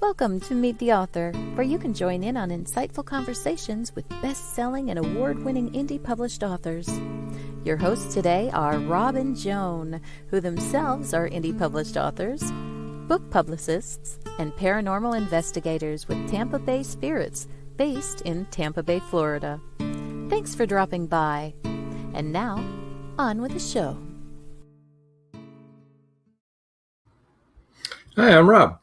Welcome to Meet the Author, where you can join in on insightful conversations with best-selling and award-winning indie published authors. Your hosts today are Rob and Joan, who themselves are indie published authors, book publicists, and paranormal investigators with Tampa Bay Spirits, based in Tampa Bay, Florida. Thanks for dropping by. And now, on with the show. Hi, I'm Rob.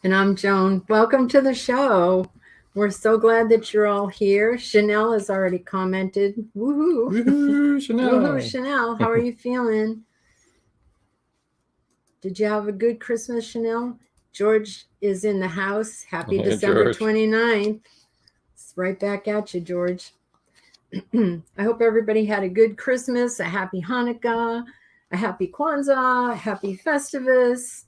And I'm Joan. Welcome to the show. We're so glad that you're all here. Chanel has already commented. Woohoo! Woohoo, Chanel. Woohoo, Chanel. How are you feeling? Did you have a good Christmas, Chanel? George is in the house. Happy December George. 29th. It's right back at you, George. I hope everybody had a good Christmas, a happy Hanukkah, a happy Kwanzaa, a happy Festivus.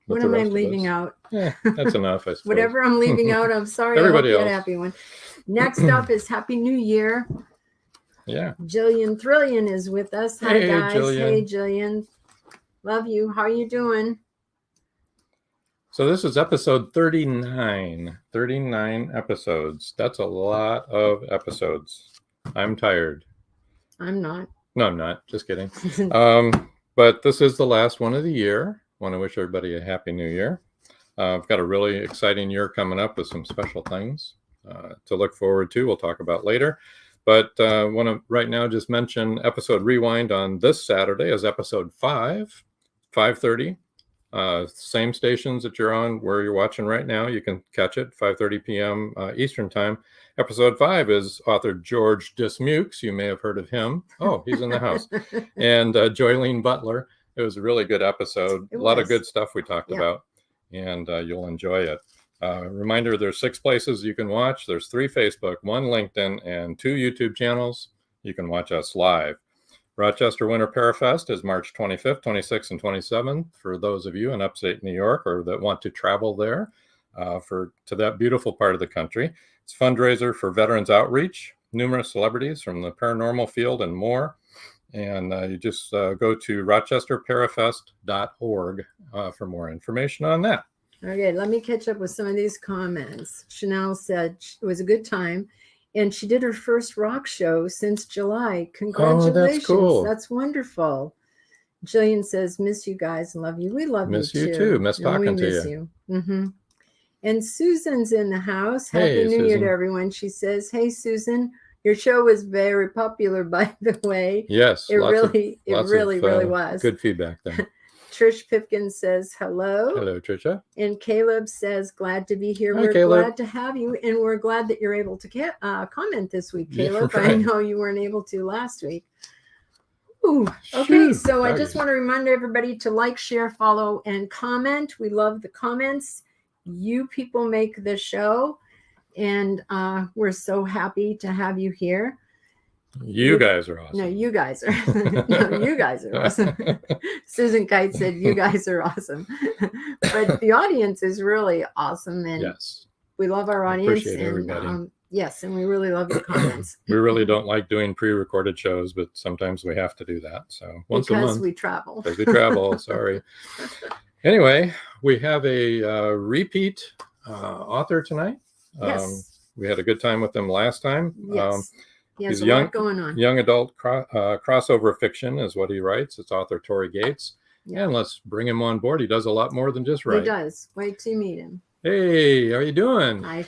What am I leaving out? Yeah, that's enough, I suppose. Whatever I'm leaving out, I'm sorry. Everybody I hope you else. had a happy one. Next up is Happy New Year. Yeah. Jillian Thrillian is with us. Hi, Hey, guys. Jillian. Hey, Jillian. Love you. How are you doing? So this is episode 39. 39 episodes. That's a lot of episodes. I'm tired. I'm not. No, I'm not. Just kidding. But this is the last one of the year. Want to wish everybody a happy new year. I've got a really exciting year coming up with some special things to look forward to. We'll talk about later. But I want to right now just mention episode rewind on this Saturday is episode 5:30. Same stations that you're on where you're watching right now. You can catch it 5:30 p.m. Eastern time. Episode 5 is author George Dismukes. You may have heard of him. Oh, he's in the house. And Joylene Butler. It was a really good episode. A lot of good stuff we talked about, and you'll enjoy it. Reminder, there's 6 places you can watch. There's 3 Facebook, 1 LinkedIn, and 2 YouTube channels. You can watch us live. Rochester Winter Parafest is March 25th, 26th, and 27th for those of you in upstate New York or that want to travel there to that beautiful part of the country. It's a fundraiser for Veterans Outreach, numerous celebrities from the paranormal field and more. And you just go to rochesterparafest.org for more information on that. Okay, let me catch up with some of these comments. Chanel said it was a good time, and she did her first rock show since July. Congratulations. Oh, that's cool. That's wonderful. Jillian says, miss you guys and love you. We love Miss you you too. Miss And talking we to miss you. Mm-hmm. And Susan's in the house. Hey, Happy New Year Susan. to everyone. She says, hey, Susan, your show was very popular, by the way. Yes. It really was. Good feedback there. Trish Pipkin says, hello. Hello, Trisha. And Caleb says, glad to be here. Hi, We're Caleb. glad to have you. And we're glad that you're able to comment this week, Yeah, Caleb. right. I know you weren't able to last week. Ooh, okay, Shoot, so I doggy. just want to remind everybody to like, share, follow, and comment. We love the comments. You people make the show. And we're so happy to have you here. You guys are awesome. No, you guys are. No, you guys are awesome. Susan Kite said, you guys are awesome. But the audience is really awesome. And Yes. we love our audience. Appreciate everybody. Yes, and we really love the comments. We really don't like doing pre-recorded shows, but sometimes we have to do that. So once a because month. we travel. Because we travel. Sorry. Anyway, we have a repeat author tonight. Yes. We had a good time with them last time. Yes. He has he's a lot going on. Young adult crossover fiction is what he writes. It's author TORY Gates. Yeah. And let's bring him on board. He does a lot more than just write. He does. Wait till you meet him. Hey, how are you doing? I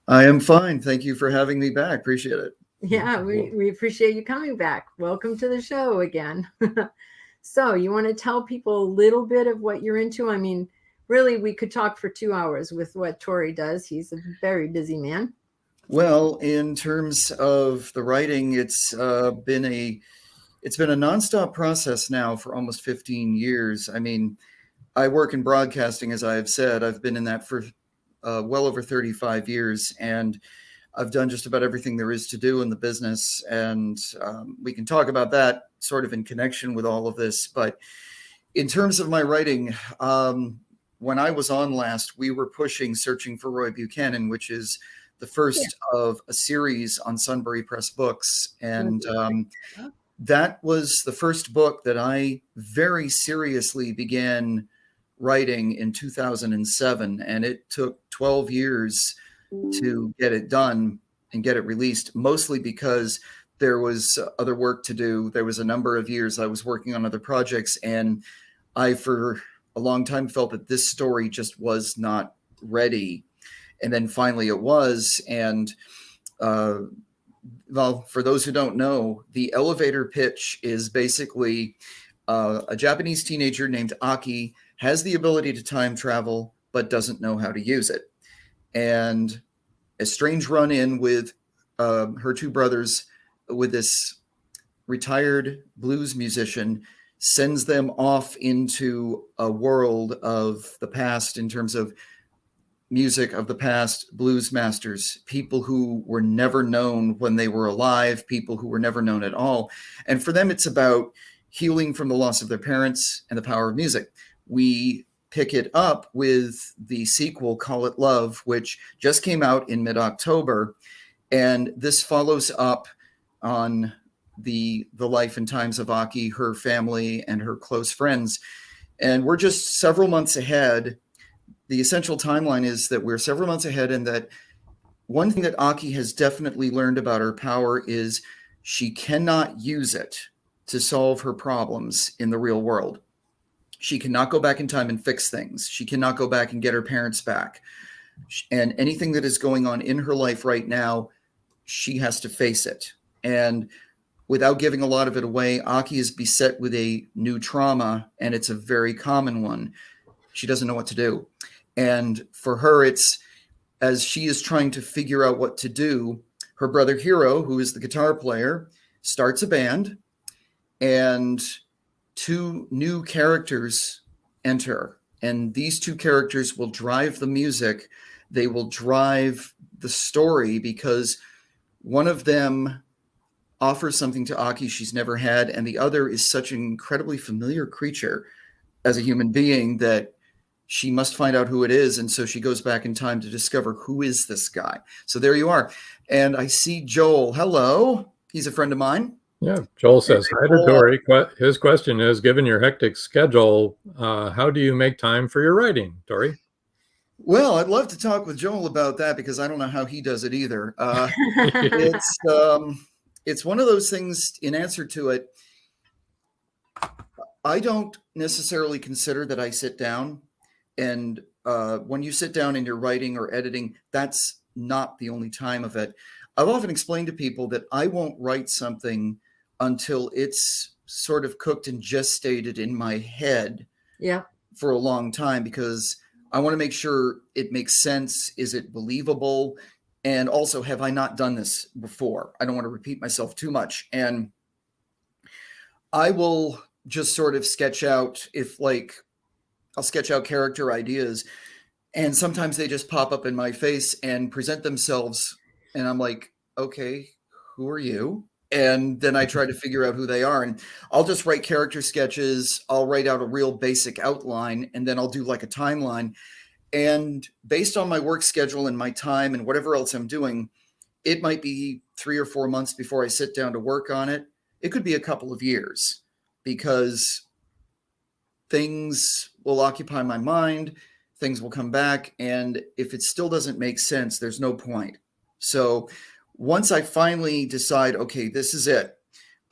am fine. Thank you for having me back. Appreciate it. Yeah, we appreciate you coming back. Welcome to the show again. So you want to tell people a little bit of what you're into? I mean, really, we could talk for 2 hours with what TORY does. He's a very busy man. Well, in terms of the writing, it's been a nonstop process now for almost 15 years. I mean, I work in broadcasting, as I have said. I've been in that for well over 35 years, and I've done just about everything there is to do in the business. And we can talk about that sort of in connection with all of this. But in terms of my writing, when I was on last, we were pushing Searching for Roy Buchanan, which is the first of a series on Sunbury Press Books. And that was the first book that I very seriously began writing in 2007, and it took 12 years to get it done and get it released, mostly because there was other work to do. There was a number of years I was working on other projects, and I, for a long time, felt that this story just was not ready. And then finally it was. And well, for those who don't know, the elevator pitch is basically a Japanese teenager named Aki has the ability to time travel, but doesn't know how to use it. And a strange run-in with her two brothers with this retired blues musician sends them off into a world of the past in terms of music of the past, blues masters, people who were never known when they were alive, people who were never known at all. And for them, it's about healing from the loss of their parents and the power of music. We pick it up with the sequel, Call It Love, which just came out in mid-October. And this follows up on the life and times of Aki, her family, and her close friends. And we're just several months ahead. The essential timeline is that we're several months ahead, and that one thing that Aki has definitely learned about her power is she cannot use it to solve her problems in the real world. She cannot go back in time and fix things. She cannot go back and get her parents back. And anything that is going on in her life right now, she has to face it. And without giving a lot of it away, Aki is beset with a new trauma, and it's a very common one. She doesn't know what to do. And for her, it's as she is trying to figure out what to do, her brother Hiro, who is the guitar player, starts a band, and two new characters enter. And these two characters will drive the music. They will drive the story, because one of them offers something to Aki she's never had, and the other is such an incredibly familiar creature as a human being that she must find out who it is. And so she goes back in time to discover who is this guy. So there you are. And I see Joel. Hello. He's a friend of mine. Yeah, Joel says, hi to Tory. His question is, given your hectic schedule, how do you make time for your writing, Tory? Well, I'd love to talk with Joel about that, because I don't know how he does it either. It's one of those things. In answer to it, I don't necessarily consider that I sit down. And when you sit down and you're writing or editing, that's not the only time of it. I've often explained to people that I won't write something until it's sort of cooked and gestated in my head for a long time, because I want to make sure it makes sense. Is it believable? And also, have I not done this before? I don't want to repeat myself too much. And I will just sort of sketch out, I'll sketch out character ideas, and sometimes they just pop up in my face and present themselves. And I'm like, okay, who are you? And then I try to figure out who they are. And I'll just write character sketches. I'll write out a real basic outline, and then I'll do like a timeline. And based on my work schedule and my time and whatever else I'm doing, it might be 3 or 4 months before I sit down to work on it. It could be a couple of years, because things will occupy my mind, things will come back, and if it still doesn't make sense, there's no point. So once I finally decide, okay, this is it,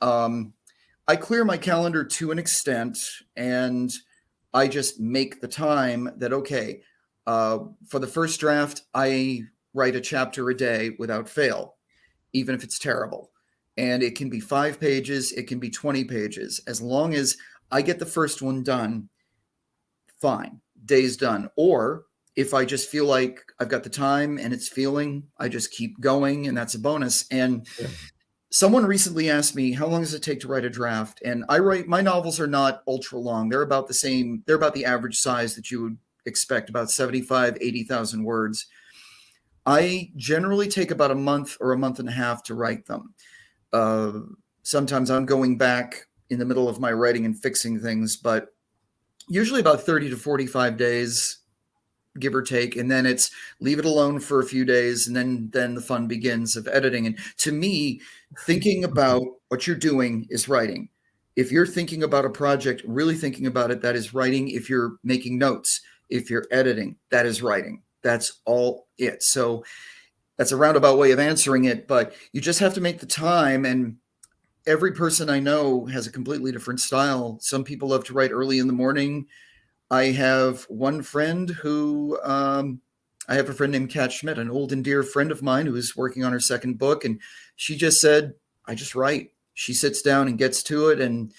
I clear my calendar to an extent, and I just make the time that, okay, for the first draft, I write a chapter a day without fail, even if it's terrible. And it can be 5 pages, it can be 20 pages. As long as I get the first one done, fine, day's done. Or if I just feel like I've got the time and it's feeling, I just keep going, and that's a bonus. And someone recently asked me, how long does it take to write a draft? And my novels are not ultra long. They're about the same. They're about the average size that you would expect, about 75, 80,000 words. I generally take about a month or a month and a half to write them. Sometimes I'm going back in the middle of my writing and fixing things, but usually about 30 to 45 days, give or take. And then it's leave it alone for a few days, and then the fun begins of editing. And to me, thinking about what you're doing is writing. If you're thinking about a project, really thinking about it, that is writing. If you're making notes, if you're editing, that is writing. That's all it. So that's a roundabout way of answering it, but you just have to make the time. And every person I know has a completely different style. Some people love to write early in the morning. I have one friend who, I have a friend named Kat Schmidt, an old and dear friend of mine who is working on her second book. And she just said, I just write. She sits down and gets to it. And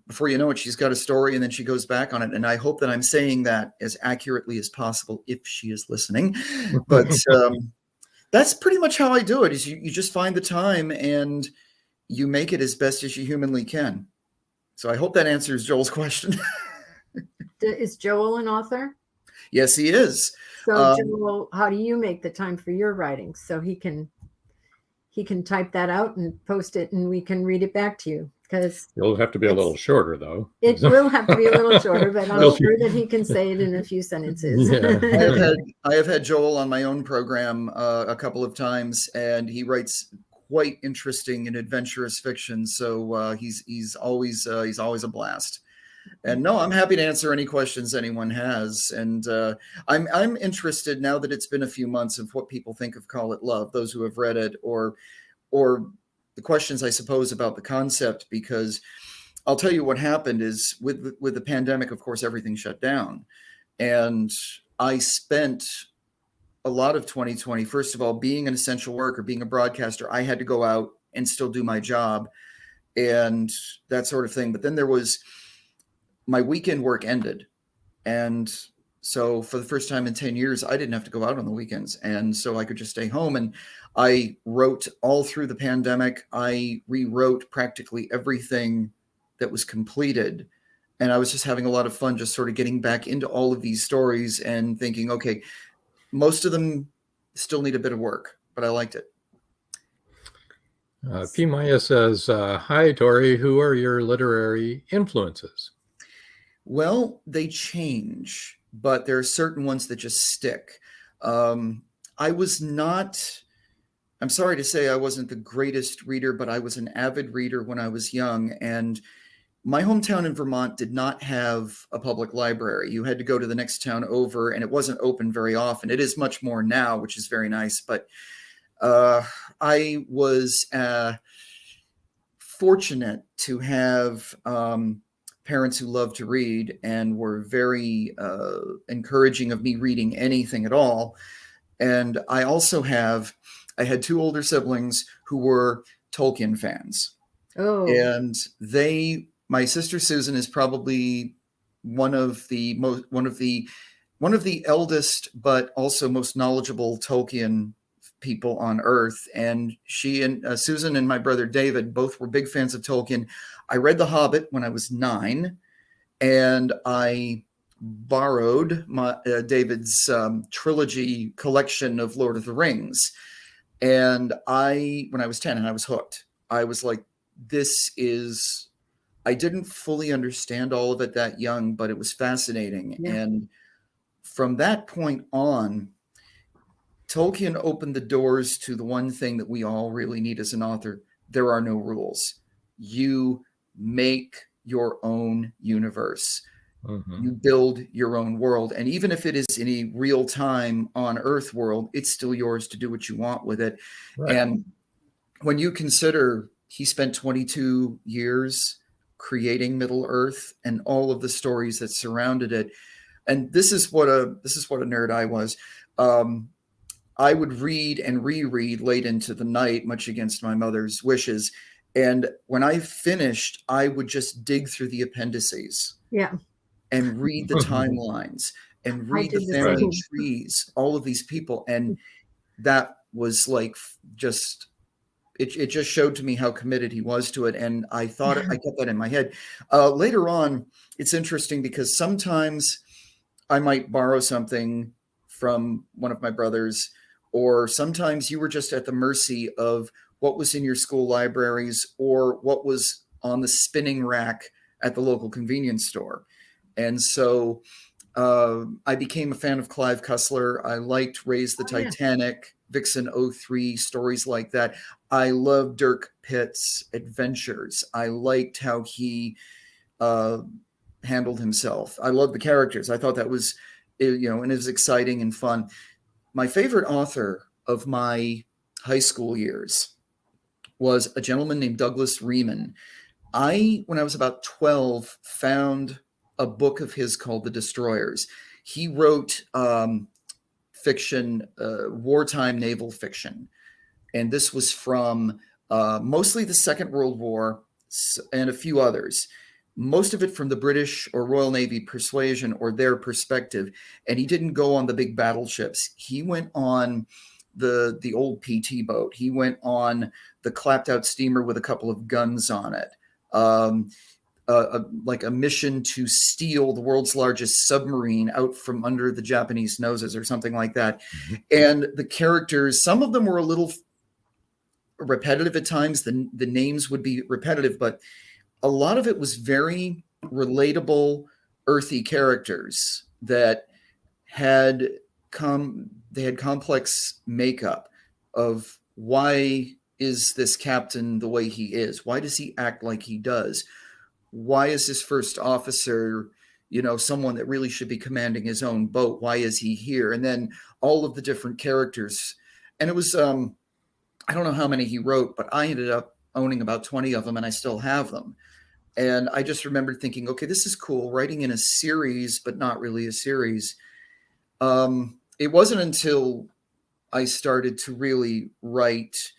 before you know it, she's got a story and then she goes back on it. And I hope that I'm saying that as accurately as possible if she is listening. But that's pretty much how I do it, is you just find the time and you make it as best as you humanly can. So I hope that answers Joel's question. Is Joel an author? Yes, he is. So Joel, how do you make the time for your writing so he can type that out and post it and we can read it back to you? Because It'll have to be a little shorter, though. It will have to be a little shorter, but I'm sure that he can say it in a few sentences. Yeah. I have had Joel on my own program a couple of times, and he writes quite interesting and adventurous fiction. So he's always a blast. And no, I'm happy to answer any questions anyone has. And I'm interested, now that it's been a few months, of what people think of Call It Love, those who have read it, or the questions, I suppose, about the concept, because I'll tell you what happened is with the pandemic, of course, everything shut down. And I spent a lot of 2020, first of all, being an essential worker, being a broadcaster. I had to go out and still do my job and that sort of thing. But then my weekend work ended. And so for the first time in 10 years, I didn't have to go out on the weekends. And so I could just stay home. And I wrote all through the pandemic. I rewrote practically everything that was completed. And I was just having a lot of fun, just sort of getting back into all of these stories and thinking, okay, most of them still need a bit of work, but I liked it. P. Maya says, hi, Tori, who are your literary influences? Well, they change, but there are certain ones that just stick. I'm sorry to say I wasn't the greatest reader, but I was an avid reader when I was young. And my hometown in Vermont did not have a public library. You had to go to the next town over, and it wasn't open very often. It is much more now, which is very nice. But I was fortunate to have parents who loved to read and were very encouraging of me reading anything at all. And I had two older siblings who were Tolkien fans. Oh. And my sister Susan is probably one of the eldest, but also most knowledgeable Tolkien people on earth. And she and Susan and my brother David both were big fans of Tolkien. I read The Hobbit when I was 9, and I borrowed David's trilogy collection of Lord of the Rings. And when I was 10, and I was hooked. I was like, I didn't fully understand all of it that young, but it was fascinating. Yeah. And from that point on, Tolkien opened the doors to the one thing that we all really need as an author. There are no rules. You make your own universe. Mm-hmm. You build your own world. And even if it is in a real time on Earth world, it's still yours to do what you want with it. Right. And when you consider he spent 22 years creating Middle Earth and all of the stories that surrounded it. And this is what a nerd I was. I would read and reread late into the night, much against my mother's wishes. And when I finished, I would just dig through the appendices. Yeah. And read the timelines and read the family trees, all of these people. And that was like it just showed to me how committed he was to it. And I thought I kept that in my head. Later on, it's interesting because sometimes I might borrow something from one of my brothers, or sometimes you were just at the mercy of what was in your school libraries or what was on the spinning rack at the local convenience store. And so I became a fan of Clive Cussler. I liked Raise the Titanic, Vixen '03, stories like that. I loved Dirk Pitt's adventures. I liked how he handled himself. I loved the characters. I thought that was, and it was exciting and fun. My favorite author of my high school years was a gentleman named Douglas Riemann. When I was about 12, found a book of his called The Destroyers. He wrote fiction, wartime naval fiction. And this was from mostly the Second World War and a few others. Most of it from the British or Royal Navy persuasion or their perspective. And he didn't go on the big battleships. He went on the old PT boat. He went on the clapped out steamer with a couple of guns on it. Like a mission to steal the world's largest submarine out from under the Japanese noses or something like that. Mm-hmm. And the characters, some of them were a little repetitive at times. The names would be repetitive, but a lot of it was very relatable, earthy characters that had complex makeup of why is this captain the way he is? Why does he act like he does? Why is his first officer, someone that really should be commanding his own boat? Why is he here? And then all of the different characters. And it was, I don't know how many he wrote, but I ended up owning about 20 of them, and I still have them. And I just remember thinking, okay, this is cool, writing in a series, but not really a series. It wasn't until I started to really write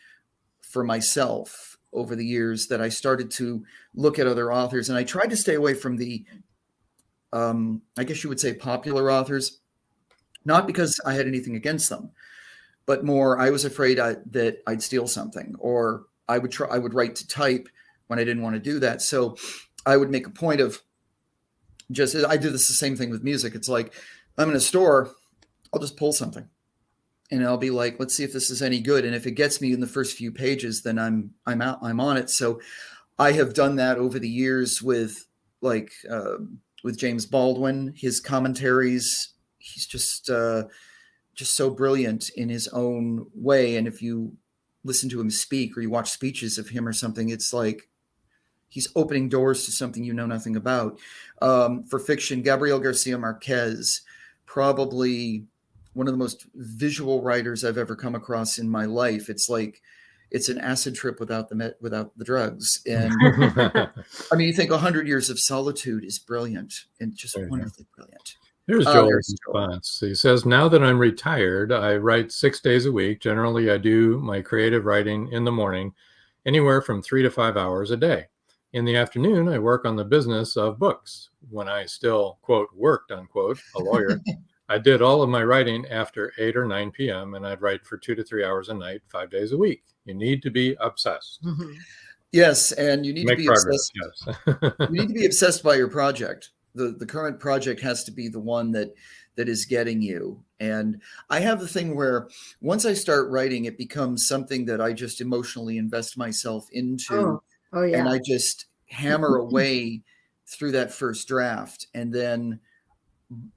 for myself over the years that I started to look at other authors, and I tried to stay away from the, I guess you would say, popular authors, not because I had anything against them, but more I was afraid that I'd steal something, or I would write to type when I didn't want to do that. So I would make a point of I do this the same thing with music. It's like, I'm in a store, I'll just pull something. And I'll be like, let's see if this is any good. And if it gets me in the first few pages, then I'm on it. So I have done that over the years with James Baldwin, his commentaries. He's just so brilliant in his own way. And if you listen to him speak or you watch speeches of him or something, it's like he's opening doors to something you know nothing about. For fiction, Gabriel Garcia Marquez, probably one of the most visual writers I've ever come across in my life. It's like, it's an acid trip without the drugs. And I mean, you think 100 Years of Solitude is brilliant and just wonderfully brilliant. Here's Joel's response. He says, now that I'm retired, I write 6 days a week. Generally, I do my creative writing in the morning, anywhere from 3 to 5 hours a day. In the afternoon, I work on the business of books. When I still, quote, worked, unquote, a lawyer, I did all of my writing after 8 or 9 p.m. and I'd write for 2 to 3 hours a night, 5 days a week. You need to be obsessed. Mm-hmm. Yes, and you need to be progress, obsessed. Yes. You need to be obsessed by your project. The current project has to be the one that is getting you. And I have the thing where once I start writing, it becomes something that I just emotionally invest myself into. Oh yeah. And I just hammer away through that first draft. And then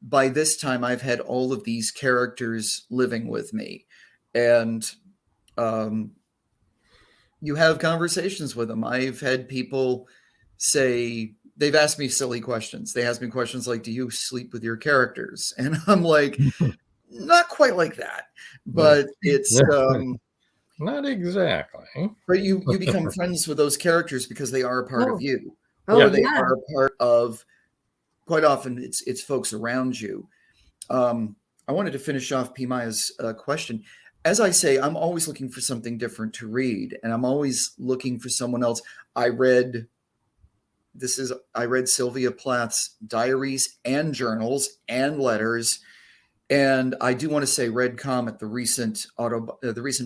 by this time, I've had all of these characters living with me. And you have conversations with them. I've had people say, they've asked me silly questions. They ask me questions like, do you sleep with your characters? And I'm like, not quite like that, but it's not exactly. But you become friends with those characters because they are a part of you. They are a part of, quite often it's folks around you. I wanted to finish off P. Maya's question. As I say, I'm always looking for something different to read, and I'm always looking for someone else. I read Sylvia Plath's diaries and journals and letters. And I do want to say Red Comet, the recent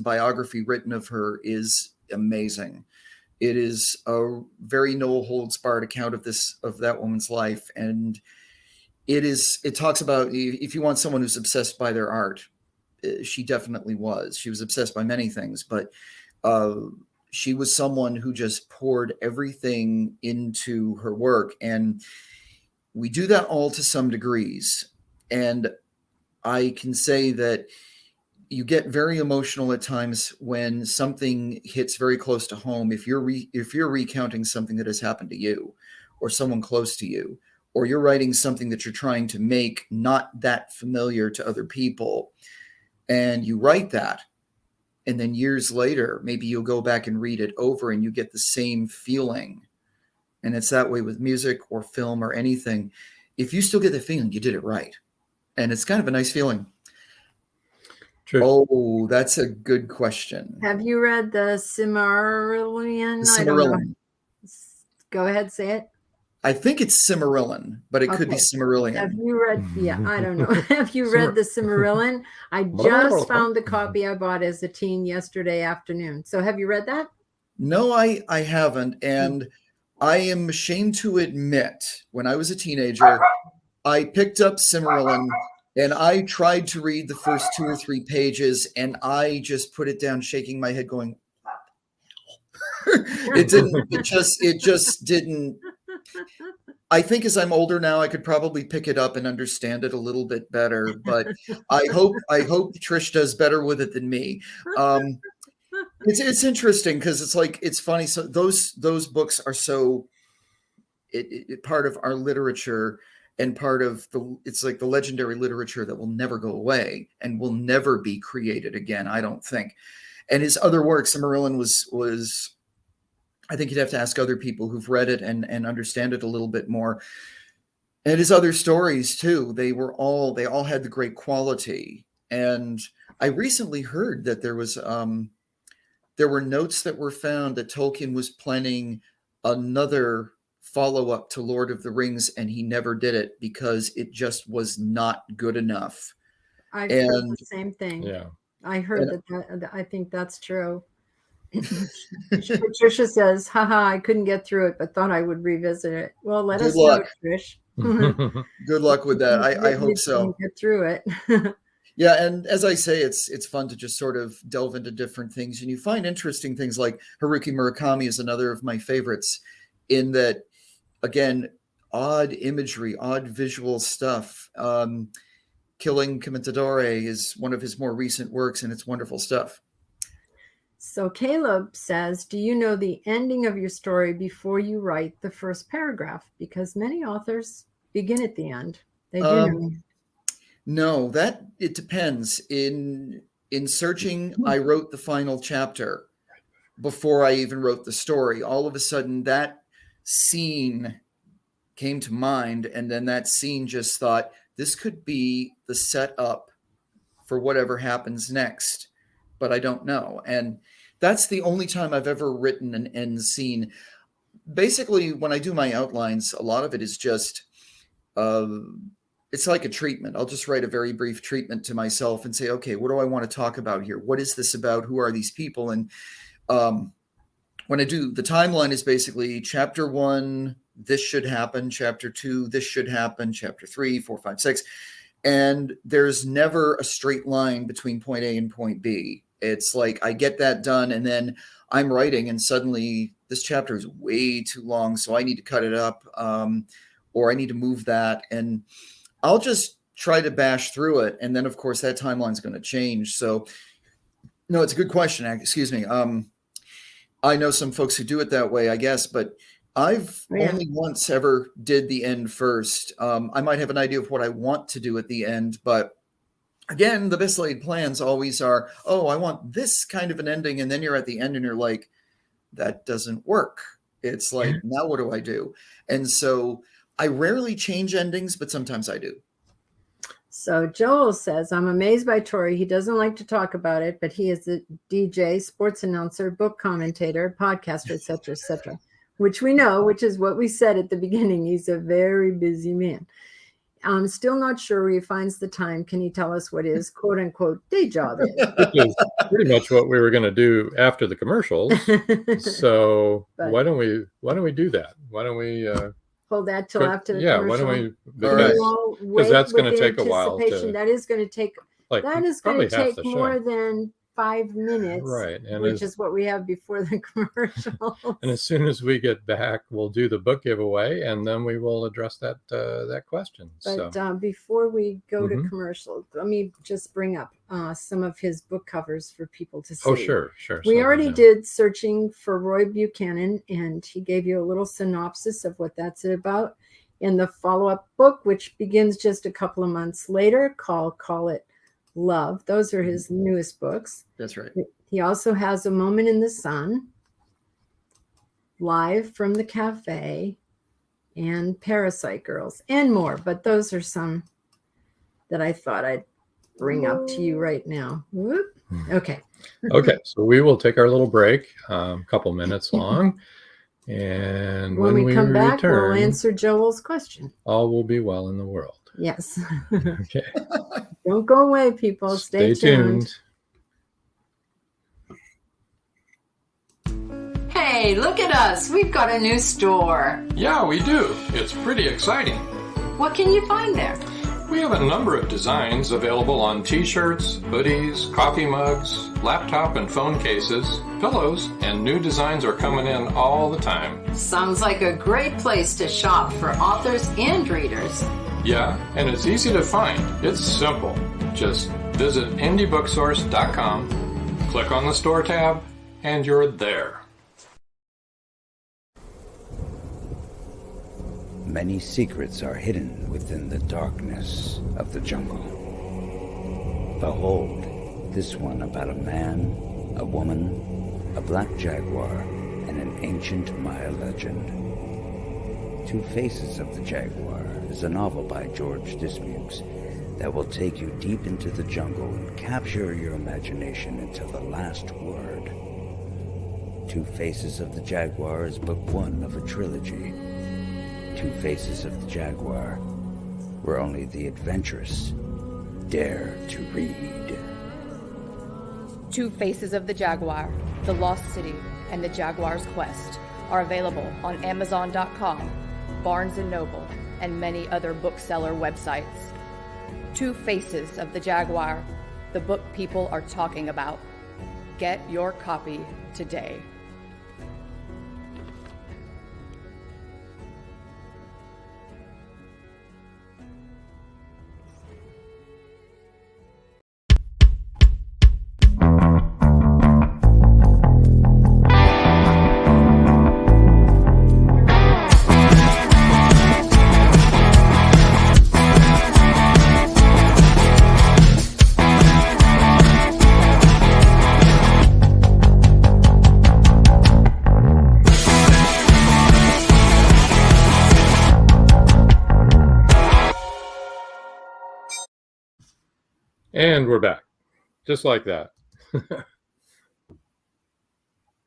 biography written of her, is amazing. It is a very no holds barred account of that woman's life. And it talks about, if you want someone who's obsessed by their art, she definitely was. She was obsessed by many things, but she was someone who just poured everything into her work. And we do that all to some degrees. And I can say that you get very emotional at times when something hits very close to home. If you're recounting something that has happened to you or someone close to you, or you're writing something that you're trying to make not that familiar to other people, and you write that, and then years later, maybe you'll go back and read it over and you get the same feeling. And it's that way with music or film or anything. If you still get the feeling, you did it right. And it's kind of a nice feeling. True. Oh, that's a good question. Have you read the Silmarillion? The I don't know. Silmarillion. Go ahead, say it. I think it's Silmarillion, but it could be Okay. Silmarillion. Have you read? Yeah, I don't know. Have you read the Silmarillion? I just found the copy I bought as a teen yesterday afternoon. So have you read that? No, I haven't. And I am ashamed to admit, when I was a teenager, I picked up Silmarillion and I tried to read the first 2 or 3 pages, and I just put it down, shaking my head, going, it just didn't. I think as I'm older now, I could probably pick it up and understand it a little bit better, but I hope Trish does better with it than me. It's interesting because it's funny. So those books are so part of our literature and part of it's like the legendary literature that will never go away and will never be created again, I don't think. And his other works, Silmarillion was I think you'd have to ask other people who've read it and understand it a little bit more. And his other stories too, they all had the great quality. And I recently heard that there were notes that were found that Tolkien was planning another follow-up to Lord of the Rings, and he never did it because it just was not good enough. I've heard the same thing. Yeah. I heard that. I think that's true. Patricia says, haha, I couldn't get through it, but thought I would revisit it. Well, let us know, Trish. Good luck with that. I hope so. Get through it. Yeah, and as I say, it's fun to just sort of delve into different things, and you find interesting things. Like Haruki Murakami is another of my favorites, in that, again, odd imagery, odd visual stuff. Killing Commentatore is one of his more recent works, and it's wonderful stuff. So Caleb says, do you know the ending of your story before you write the first paragraph? Because many authors begin at the end. They do know. No, it depends. In Searching, I wrote the final chapter before I even wrote the story. All of a sudden, that scene came to mind, and then that scene just thought, this could be the setup for whatever happens next, but I don't know. And that's the only time I've ever written an end scene. Basically, when I do my outlines, a lot of it is just, it's like a treatment. I'll just write a very brief treatment to myself and say, okay, what do I want to talk about here? What is this about? Who are these people? And when I do, the timeline is basically chapter 1, this should happen. Chapter 2, this should happen. Chapter 3, 4, 5, 6. And there's never a straight line between point A and point B. It's like I get that done, and then I'm writing, and suddenly this chapter is way too long, so I need to cut it up, or I need to move that, and I'll just try to bash through it. And then, of course, that timeline is going to change. So, no, it's a good question. Excuse me. I know some folks who do it that way, I guess, but I've only once ever did the end first. I might have an idea of what I want to do at the end, but again, the best laid plans always are, oh, I want this kind of an ending. And then you're at the end and you're like, that doesn't work. It's like, now what do I do? And so I rarely change endings, but sometimes I do. So Joel says, I'm amazed by Tory. He doesn't like to talk about it, but he is a DJ, sports announcer, book commentator, podcaster, etc., which we know, which is what we said at the beginning. He's a very busy man. I'm still not sure where he finds the time. Can you tell us what his quote unquote day job is? Which is pretty much what we were going to do after the commercials. So why don't we do that? Why don't we hold that till after the commercial? Why don't we? Because that's going to take a while. That is going to take. Like, that is going to take more than 5 minutes, Right. And which is what we have before the commercial. and as soon as we get back, we'll do the book giveaway, and then we will address that question. But So before we go to Mhm. commercial, let me just bring up some of his book covers for people to see. oh, sure. We So, already yeah. did Searching for Roy Buchanan, and he gave you a little synopsis of what that's about. In the follow-up book, which begins just a couple of months later, Call It Love. Those are his newest books. That's right. He also has A Moment in the Sun, Live from the Cafe, and Parasite Girls, and more. But those are some that I thought I'd bring up to you right now. Whoop. Okay. Okay, so we will take our little break, a couple minutes long. And When we come back, return, we'll answer Joel's question. all will be well in the world. Yes. Okay. Don't go away, people. Stay tuned. Hey, look at us. We've got a new store. Yeah, we do. It's pretty exciting. What can you find there? We have a number of designs available on t-shirts, hoodies, coffee mugs, laptop and phone cases, pillows, and new designs are coming in all the time. Sounds like a great place to shop for authors and readers. Yeah, and it's easy to find. It's simple. Just visit indiebooksource.com, click on the store tab, and you're there. Many secrets are hidden within the darkness of the jungle. Behold, this one about a man, a woman, a black jaguar, and an ancient Maya legend. Two Faces of the Jaguar is a novel by George Dismukes that will take you deep into the jungle and capture your imagination until the last word. Two Faces of the Jaguar is book one of a trilogy. Two Faces of the Jaguar, where only the adventurous dare to read. Two Faces of the Jaguar, The Lost City, and The Jaguar's Quest are available on Amazon.com, Barnes & Noble, and many other bookseller websites. Two Faces of the Jaguar, the book people are talking about. Get your copy today. And we're back. Just like that.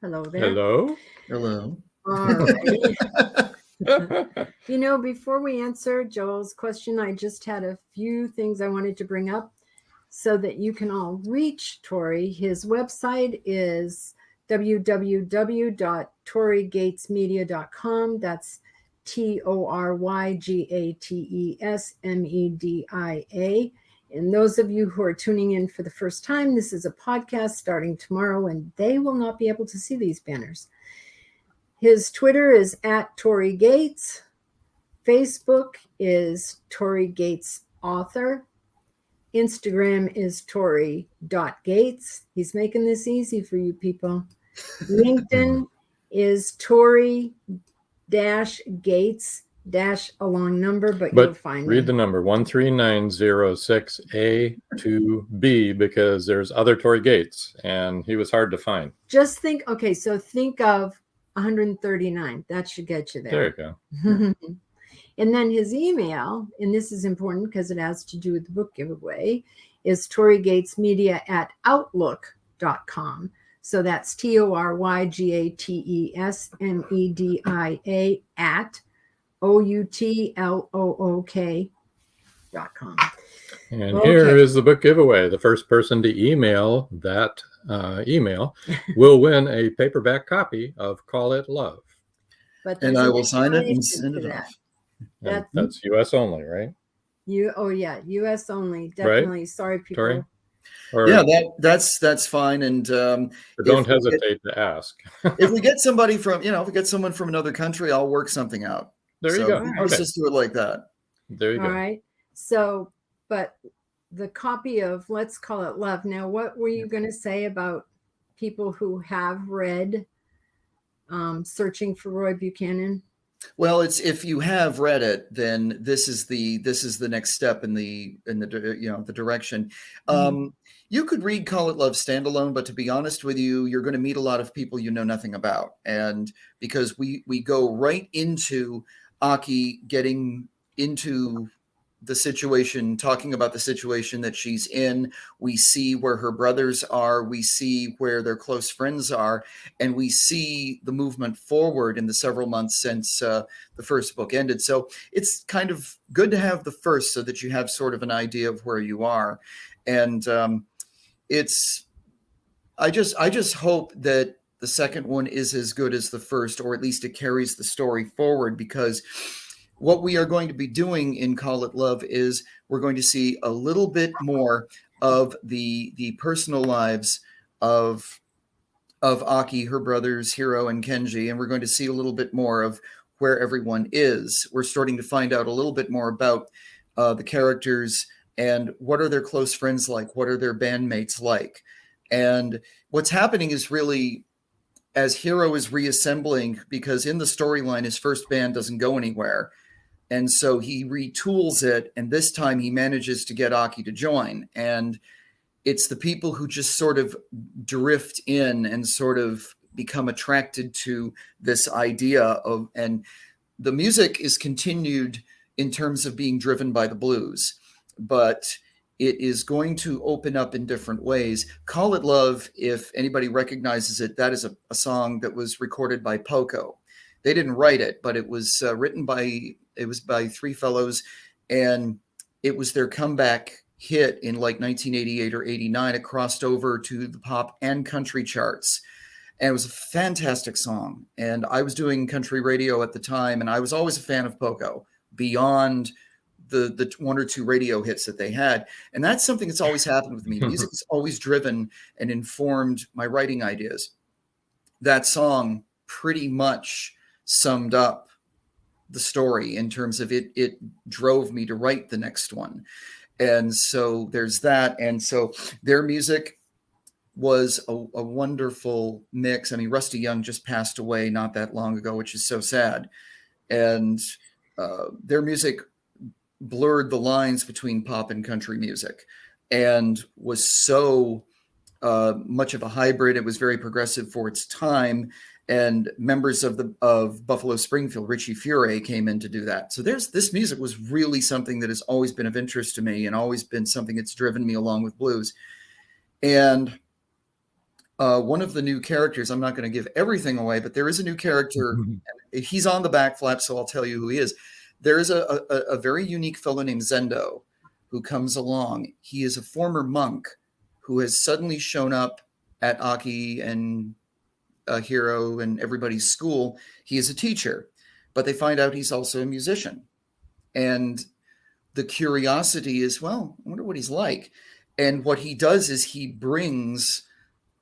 Hello there. Hello? Hello. All right. You know, before we answer Joel's question, I just had a few things I wanted to bring up so that you can all reach Tory. His website is www.torygatesmedia.com. That's TORYGATESMEDIA. And those of you who are tuning in for the first time, this is a podcast starting tomorrow, and they will not be able to see these banners. His Twitter is @ToryGates. Facebook is ToryGatesAuthor. Instagram is Tory.Gates. He's making this easy for you people. LinkedIn is Tory-Gates- a long number, but you'll find read me. the number 13906A2B because there's other Tory Gates and he was hard to find. Just think, okay, so think of 139. That should get you there. There you go. And then his email, and this is important because it has to do with the book giveaway, is torygatesmedia@outlook.com. So that's TORYGATESMEDIA @OUTLOOK.com. And Okay. here is the book giveaway. The first person to email that email will win a paperback copy of Call It Love. But And there's I an will sign it and explanation send to it that. off. And that's US only, right? US only, definitely. Sorry, people. Tory? Or Yeah, that's fine. And don't hesitate to ask. if we get somebody from, if we get someone from another country, I'll work something out. There you So go. let's Okay. just do it like that. There you All go. right. So, but the copy of Let's Call It Love. Now, what were you going to say about people who have read Searching for Roy Buchanan? Well, it's, if you have read it, then this is the next step in the the direction. You could read Call It Love standalone, but to be honest with you, you're going to meet a lot of people you know nothing about, and because we go right into Aki getting into the situation, talking about the situation that she's in. We see where her brothers are. We see where their close friends are. And we see the movement forward in the several months since the first book ended. So it's kind of good to have the first so that you have sort of an idea of where you are. And I just hope that the second one is as good as the first, or at least it carries the story forward, because what we are going to be doing in Call It Love is we're going to see a little bit more of the personal lives of Aki, her brothers, Hiro and Kenji, and we're going to see a little bit more of where everyone is. We're starting to find out a little bit more about the characters and what are their close friends like, what are their bandmates like. And what's happening is really, as Hiro is reassembling, because in the storyline, his first band doesn't go anywhere. And so he retools it, and this time he manages to get Aki to join. And it's the people who just sort of drift in and sort of become attracted to this idea of, and the music is continued in terms of being driven by the blues, but it is going to open up in different ways. Call It Love, if anybody recognizes it, that is a song that was recorded by Poco. They didn't write it, but it was written by three fellows, and it was their comeback hit in like 1988 or 89. It crossed over to the pop and country charts, and it was a fantastic song. And I was doing country radio at the time, and I was always a fan of Poco beyond the one or two radio hits that they had. And that's something that's always happened with me. Music has always driven and informed my writing ideas. That song pretty much summed up the story in terms of it drove me to write the next one. And so there's that. And so their music was a wonderful mix. I mean, Rusty Young just passed away not that long ago, which is so sad. And their music blurred the lines between pop and country music and was so much of a hybrid. It was very progressive for its time. And members of Buffalo Springfield, Richie Furay, came in to do that. So this music was really something that has always been of interest to me and always been something that's driven me along with blues. And one of the new characters, I'm not going to give everything away, but there is a new character. He's on the back flap, so I'll tell you who he is. There is a very unique fellow named Zendo who comes along. He is a former monk who has suddenly shown up at Aki and Hiro and everybody's school. He is a teacher, but they find out he's also a musician. And the curiosity is, well, I wonder what he's like. And what he does is he brings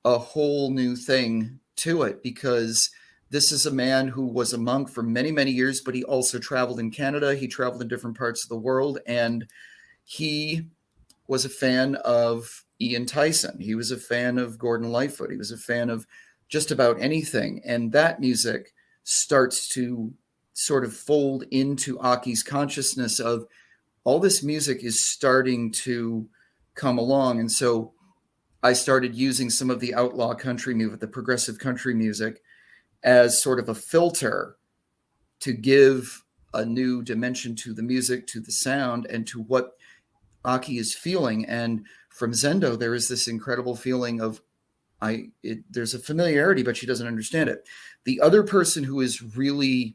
a whole new thing to it, because this is a man who was a monk for many, many years, but he also traveled in Canada. He traveled in different parts of the world, and he was a fan of Ian Tyson. He was a fan of Gordon Lightfoot. He was a fan of just about anything. And that music starts to sort of fold into Aki's consciousness of all this music is starting to come along. And so I started using some of the outlaw country music, the progressive country music, as sort of a filter to give a new dimension to the music, to the sound, and to what Aki is feeling. And from Zendo, there is this incredible feeling of there's a familiarity, but she doesn't understand it. The other person who is really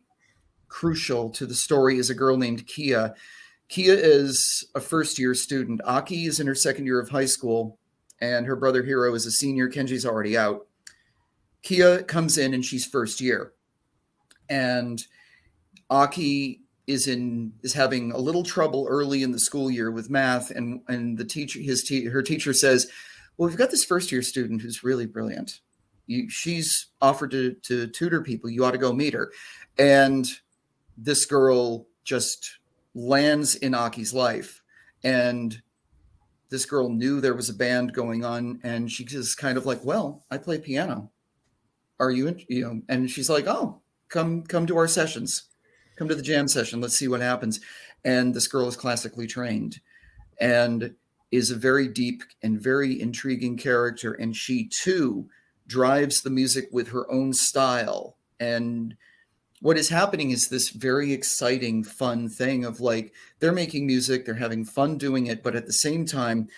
crucial to the story is a girl named Kia. Kia is a first-year student. Aki is in her second year of high school, and her brother Hiro is a senior. Kenji's already out. Kia comes in, and she's first year. And Aki is having a little trouble early in the school year with math, and her teacher says, well, we've got this first year student who's really brilliant. She's offered to tutor people. You ought to go meet her. And this girl just lands in Aki's life. And this girl knew there was a band going on, and she just kind of like, well, I play piano. Are you, and she's like, oh, come to our sessions, come to the jam session. Let's see what happens. And this girl is classically trained and is a very deep and very intriguing character. And she too drives the music with her own style. And what is happening is this very exciting, fun thing of like, they're making music, they're having fun doing it. But at the same time,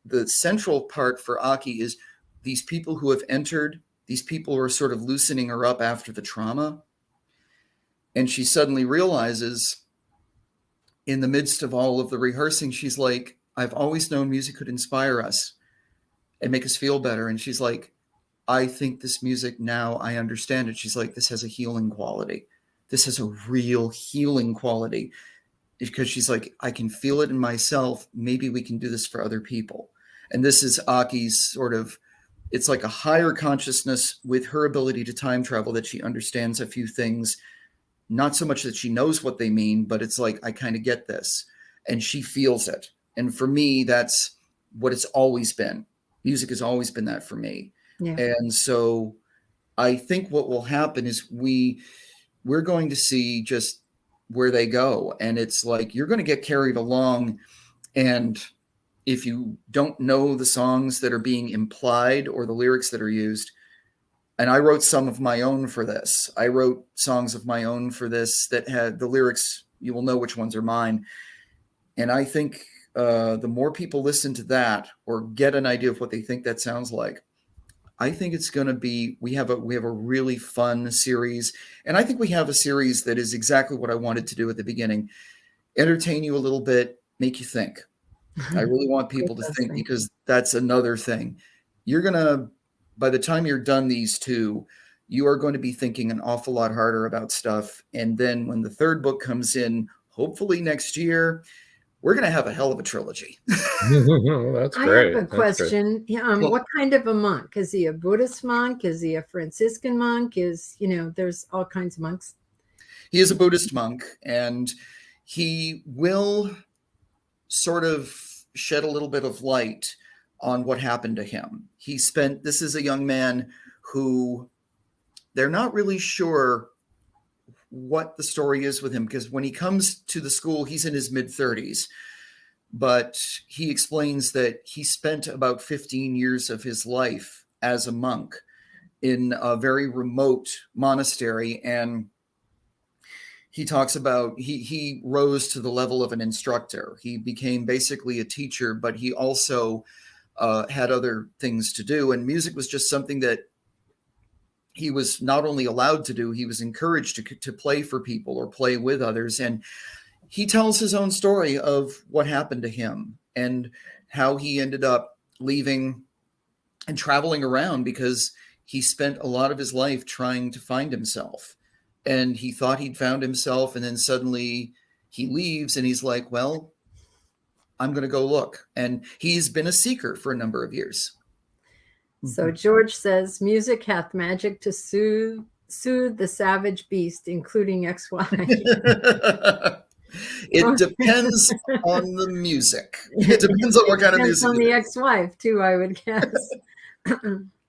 the central part for Aki is these people who have entered, these people who are sort of loosening her up after the trauma. And she suddenly realizes in the midst of all of the rehearsing, she's like, I've always known music could inspire us and make us feel better. And she's like, I think this music now, I understand it. She's like, this has a healing quality. This has a real healing quality, because she's like, I can feel it in myself. Maybe we can do this for other people. And this is Aki's sort of, it's like a higher consciousness with her ability to time travel, that she understands a few things, not so much that she knows what they mean, but it's like, I kind of get this, and she feels it. And for me, that's what it's always been. Music has always been that for me. Yeah. And so I think what will happen is we're going to see just where they go. And it's like, you're going to get carried along. And if you don't know the songs that are being implied or the lyrics that are used, and I wrote some of my own for this. I wrote songs of my own for this that had the lyrics. You will know which ones are mine. And I think the more people listen to that or get an idea of what they think that sounds like, I think it's going to be, we have a really fun series. And I think we have a series that is exactly what I wanted to do at the beginning. Entertain you a little bit, make you think. I really want people to think, because that's another thing. You're going to, by the time you're done these two, you are going to be thinking an awful lot harder about stuff. And then when the third book comes in, hopefully next year, we're going to have a hell of a trilogy. That's great. I have a question. What kind of a monk? Is he a Buddhist monk? Is he a Franciscan monk? There's all kinds of monks. He is a Buddhist monk, and he will sort of shed a little bit of light on what happened to him. This is a young man who they're not really sure what the story is with him, because when he comes to the school, he's in his mid-30s, but he explains that he spent about 15 years of his life as a monk in a very remote monastery. And he talks about he rose to the level of an instructor. He became basically a teacher, but he also had other things to do. And music was just something that he was not only allowed to do, he was encouraged to play for people or play with others. And he tells his own story of what happened to him and how he ended up leaving and traveling around, because he spent a lot of his life trying to find himself. And he thought he'd found himself, and then suddenly he leaves and he's like, well, I'm going to go look. And he's been a seeker for a number of years. So George says, music hath magic to soothe the savage beast, including ex-wife. It depends on the music. It depends on what kind of music. Depends on the ex-wife too, I would guess.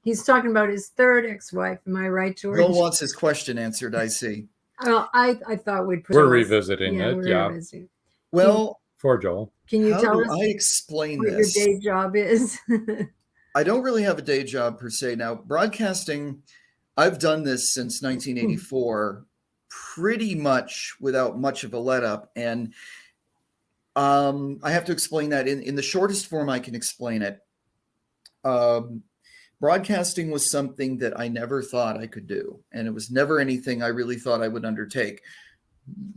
He's talking about his third ex-wife. Am I right, George? Bill wants his question answered, I see. Well, I thought we're revisiting it. Revisiting. Well, for Joel, can you tell us I explain what this? Your day job is? I don't really have a day job per se. Now, broadcasting, I've done this since 1984, pretty much without much of a let up. And I have to explain that in the shortest form I can explain it. Broadcasting was something that I never thought I could do. And it was never anything I really thought I would undertake,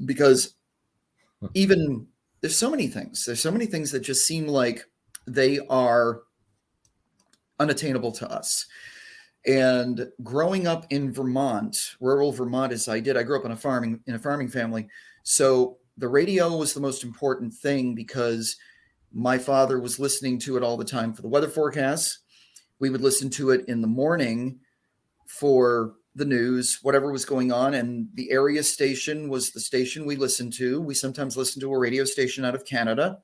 because even there's so many things that just seem like they are unattainable to us. And growing up in Vermont, rural Vermont, as I did, I grew up in a farming family. So the radio was the most important thing because my father was listening to it all the time for the weather forecasts. We would listen to it in the morning for the news, whatever was going on. And the area station was the station we listened to. We sometimes listened to a radio station out of Canada.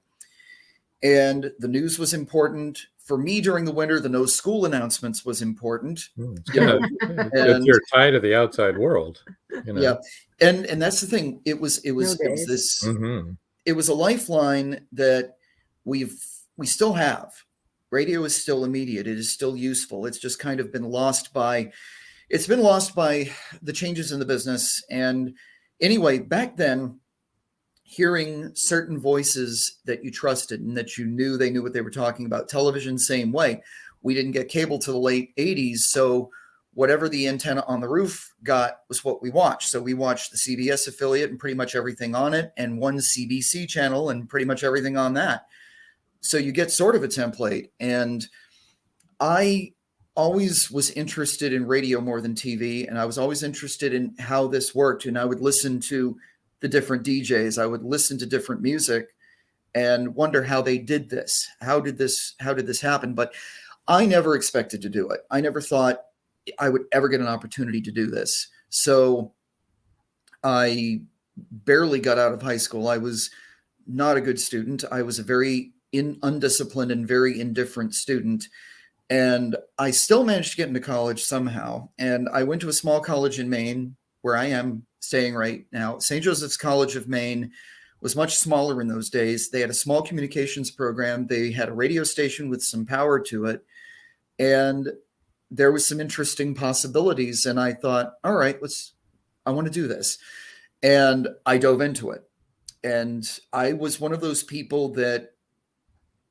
And the news was important. For me during the winter, the no school announcements was important. Yeah. It's your tie to the outside world. Yeah. And that's the thing. It was this, it was a lifeline that we still have. Radio is still immediate. It is still useful. It's just kind of been lost by the changes in the business. And anyway, back then, hearing certain voices that you trusted and that you knew they knew what they were talking about. Television, same way. We didn't get cable till the late 80s. So whatever the antenna on the roof got was what we watched. So we watched the CBS affiliate and pretty much everything on it, and one CBC channel and pretty much everything on that. So you get sort of a template. And I always was interested in radio more than TV. And I was always interested in how this worked. And I would listen to the different DJs. I would listen to different music and wonder how they did this. How did this happen? But I never expected to do it. I never thought I would ever get an opportunity to do this. So I barely got out of high school. I was not a good student. I was a very undisciplined and very indifferent student. And I still managed to get into college somehow. And I went to a small college in Maine, where I am staying right now. St. Joseph's College of Maine was much smaller in those days. They had a small communications program. They had a radio station with some power to it. And there was some interesting possibilities. And I thought, all right, I want to do this. And I dove into it. And I was one of those people that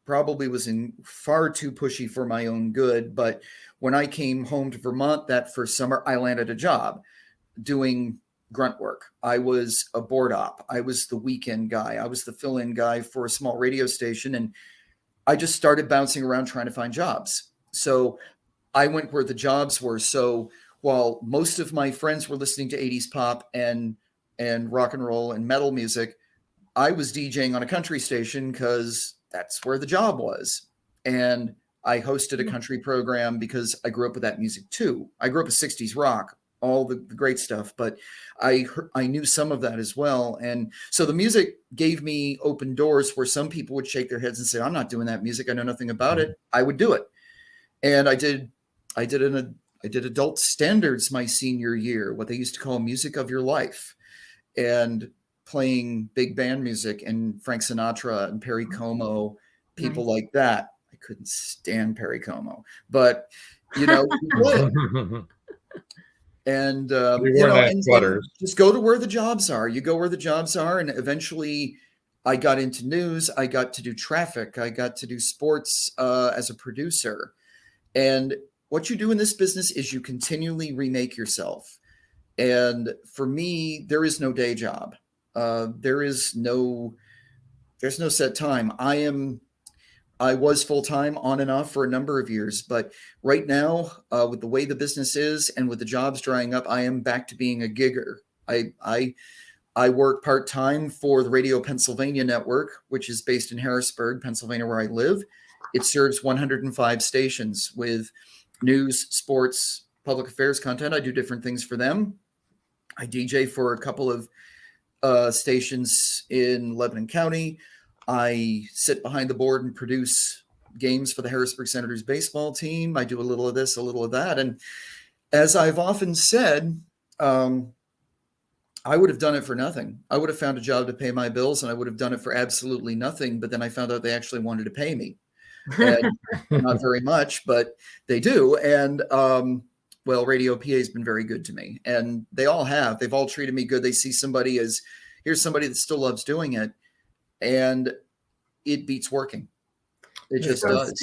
probably was far too pushy for my own good. But when I came home to Vermont that first summer, I landed a job doing grunt work. I was a board op. I was the weekend guy. I was the fill-in guy for a small radio station. And I just started bouncing around trying to find jobs. So I went where the jobs were. So while most of my friends were listening to 80s pop and rock and roll and metal music, I was DJing on a country station because that's where the job was. And I hosted a country program because I grew up with that music too. I grew up with 60s rock, all the great stuff, but I knew some of that as well. And so the music gave me open doors where some people would shake their heads and say, I'm not doing that music. I know nothing about it. I would do it. And I did adult standards my senior year, what they used to call music of your life, and playing big band music and Frank Sinatra and Perry Como, people like that. I couldn't stand Perry Como, but and just go to where the jobs are. You go where the jobs are. And eventually I got into news. I got to do traffic. I got to do sports as a producer. And what you do in this business is you continually remake yourself. And for me, there is no day job. There's no set time. I was full-time on and off for a number of years, but right now, with the way the business is and with the jobs drying up, I am back to being a gigger. I work part-time for the Radio Pennsylvania network, which is based in Harrisburg, Pennsylvania, where I live. It serves 105 stations with news, sports, public affairs content. I do different things for them. I DJ for a couple of stations in Lebanon County. I sit behind the board and produce games for the Harrisburg Senators baseball team. I do a little of this, a little of that. And as I've often said, I would have done it for nothing. I would have found a job to pay my bills and I would have done it for absolutely nothing. But then I found out they actually wanted to pay me. And not very much, but they do. And well, Radio PA has been very good to me, and they all have. They've all treated me good. They see somebody as, here's somebody that still loves doing it, and it beats working. It just does.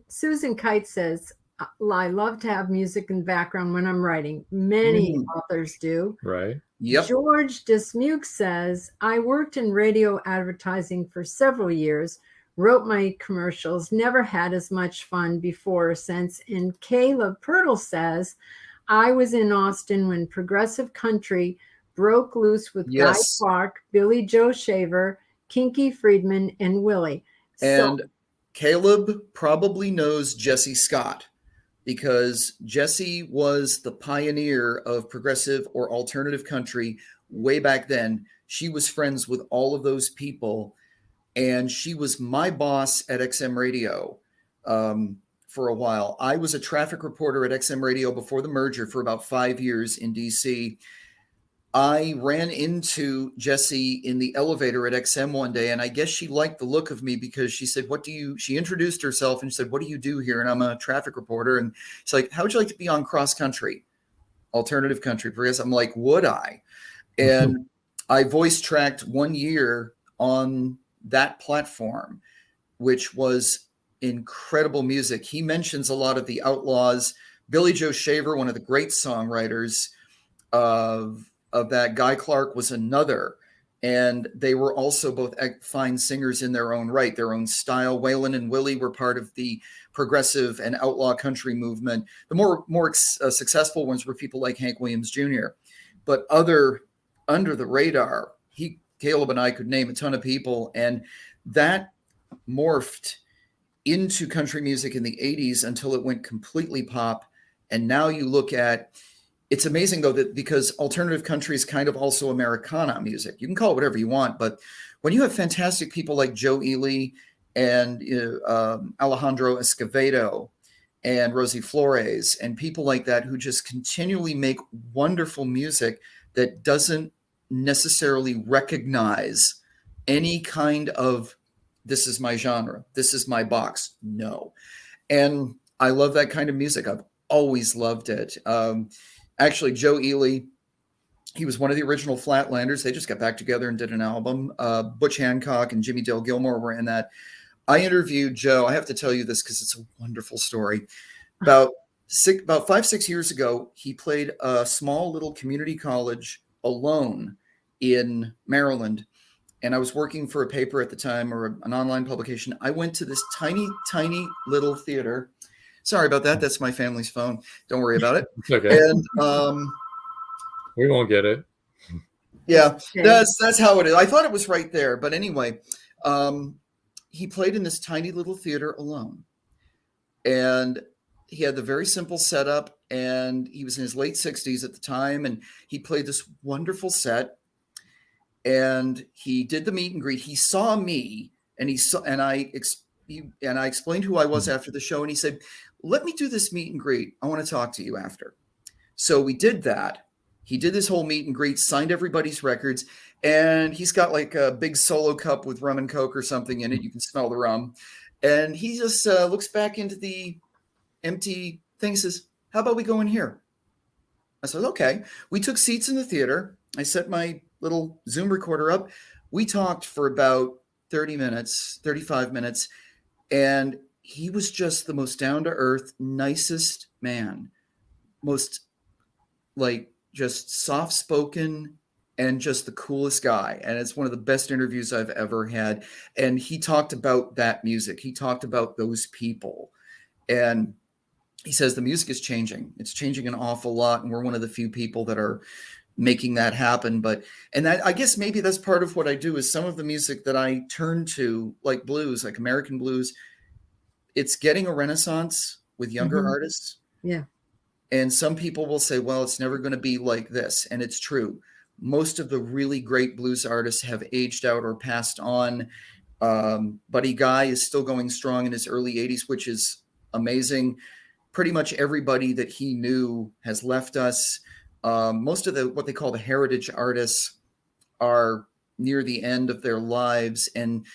Susan Kite says, I love to have music in the background when I'm writing. Many authors do. Right. Yep. George Dismuke says, I worked in radio advertising for several years, wrote my commercials, never had as much fun before or since. And Caleb Pirtle says, I was in Austin when progressive country Broke Loose with Guy Yes. Clark, Billy Joe Shaver, Kinky Friedman, and Willie. And Caleb probably knows Jesse Scott, because Jesse was the pioneer of progressive or alternative country way back then. She was friends with all of those people, and she was my boss at XM Radio for a while. I was a traffic reporter at XM Radio before the merger for about 5 years in DC. I ran into Jessie in the elevator at XM one day, and I guess she liked the look of me because she said, she introduced herself and she said, "What do you do here?" And I'm a traffic reporter. And she's like, "How would you like to be on cross country, alternative country?" Because I'm like, would I? And I voice tracked 1 year on that platform, which was incredible music. He mentions a lot of the Outlaws. Billy Joe Shaver, one of the great songwriters of that. Guy Clark was another. And they were also both fine singers in their own right, their own style. Waylon and Willie were part of the progressive and outlaw country movement. The more successful ones were people like Hank Williams Jr. But other under the radar, Caleb and I could name a ton of people. And that morphed into country music in the 80s until it went completely pop. And now you look at, it's amazing, though, that because alternative country is kind of also Americana music. You can call it whatever you want, but when you have fantastic people like Joe Ely and Alejandro Escovedo and Rosie Flores and people like that who just continually make wonderful music that doesn't necessarily recognize any kind of, this is my genre, this is my box. No. And I love that kind of music. I've always loved it. Actually, Joe Ely, he was one of the original Flatlanders. They just got back together and did an album. Butch Hancock and Jimmy Dale Gilmore were in that. I interviewed Joe. I have to tell you this because it's a wonderful story. About 5-6 years ago, he played a small little community college alone in Maryland. And I was working for a paper at the time, or an online publication. I went to this tiny, tiny little theater. Sorry about that. That's my family's phone. Don't worry about it. It's okay. And we won't get it. Yeah, that's how it is. I thought it was right there. But anyway, he played in this tiny little theater alone. And he had the very simple setup. And he was in his late 60s at the time. And he played this wonderful set. And he did the meet and greet. He saw me, and I explained who I was after the show. And he said, "Let me do this meet and greet. I want to talk to you after." So we did that. He did this whole meet and greet, signed everybody's records, and he's got like a big solo cup with rum and Coke or something in it. You can smell the rum. And he just looks back into the empty thing and says, "How about we go in here?" I said, "Okay." We took seats in the theater. I set my little Zoom recorder up. We talked for about 30 minutes, 35 minutes. And he was just the most down-to-earth, nicest man, most just soft-spoken and just the coolest guy. And it's one of the best interviews I've ever had. And he talked about that music. He talked about those people. And he says the music is changing. It's changing an awful lot. And we're one of the few people that are making that happen. I guess maybe that's part of what I do, is some of the music that I turn to, like blues, like American blues, it's getting a renaissance with younger artists. Yeah. And some people will say, well, it's never going to be like this. And it's true. Most of the really great blues artists have aged out or passed on. Buddy Guy is still going strong in his early 80s, which is amazing. Pretty much everybody that he knew has left us. Most of what they call the heritage artists are near the end of their lives. And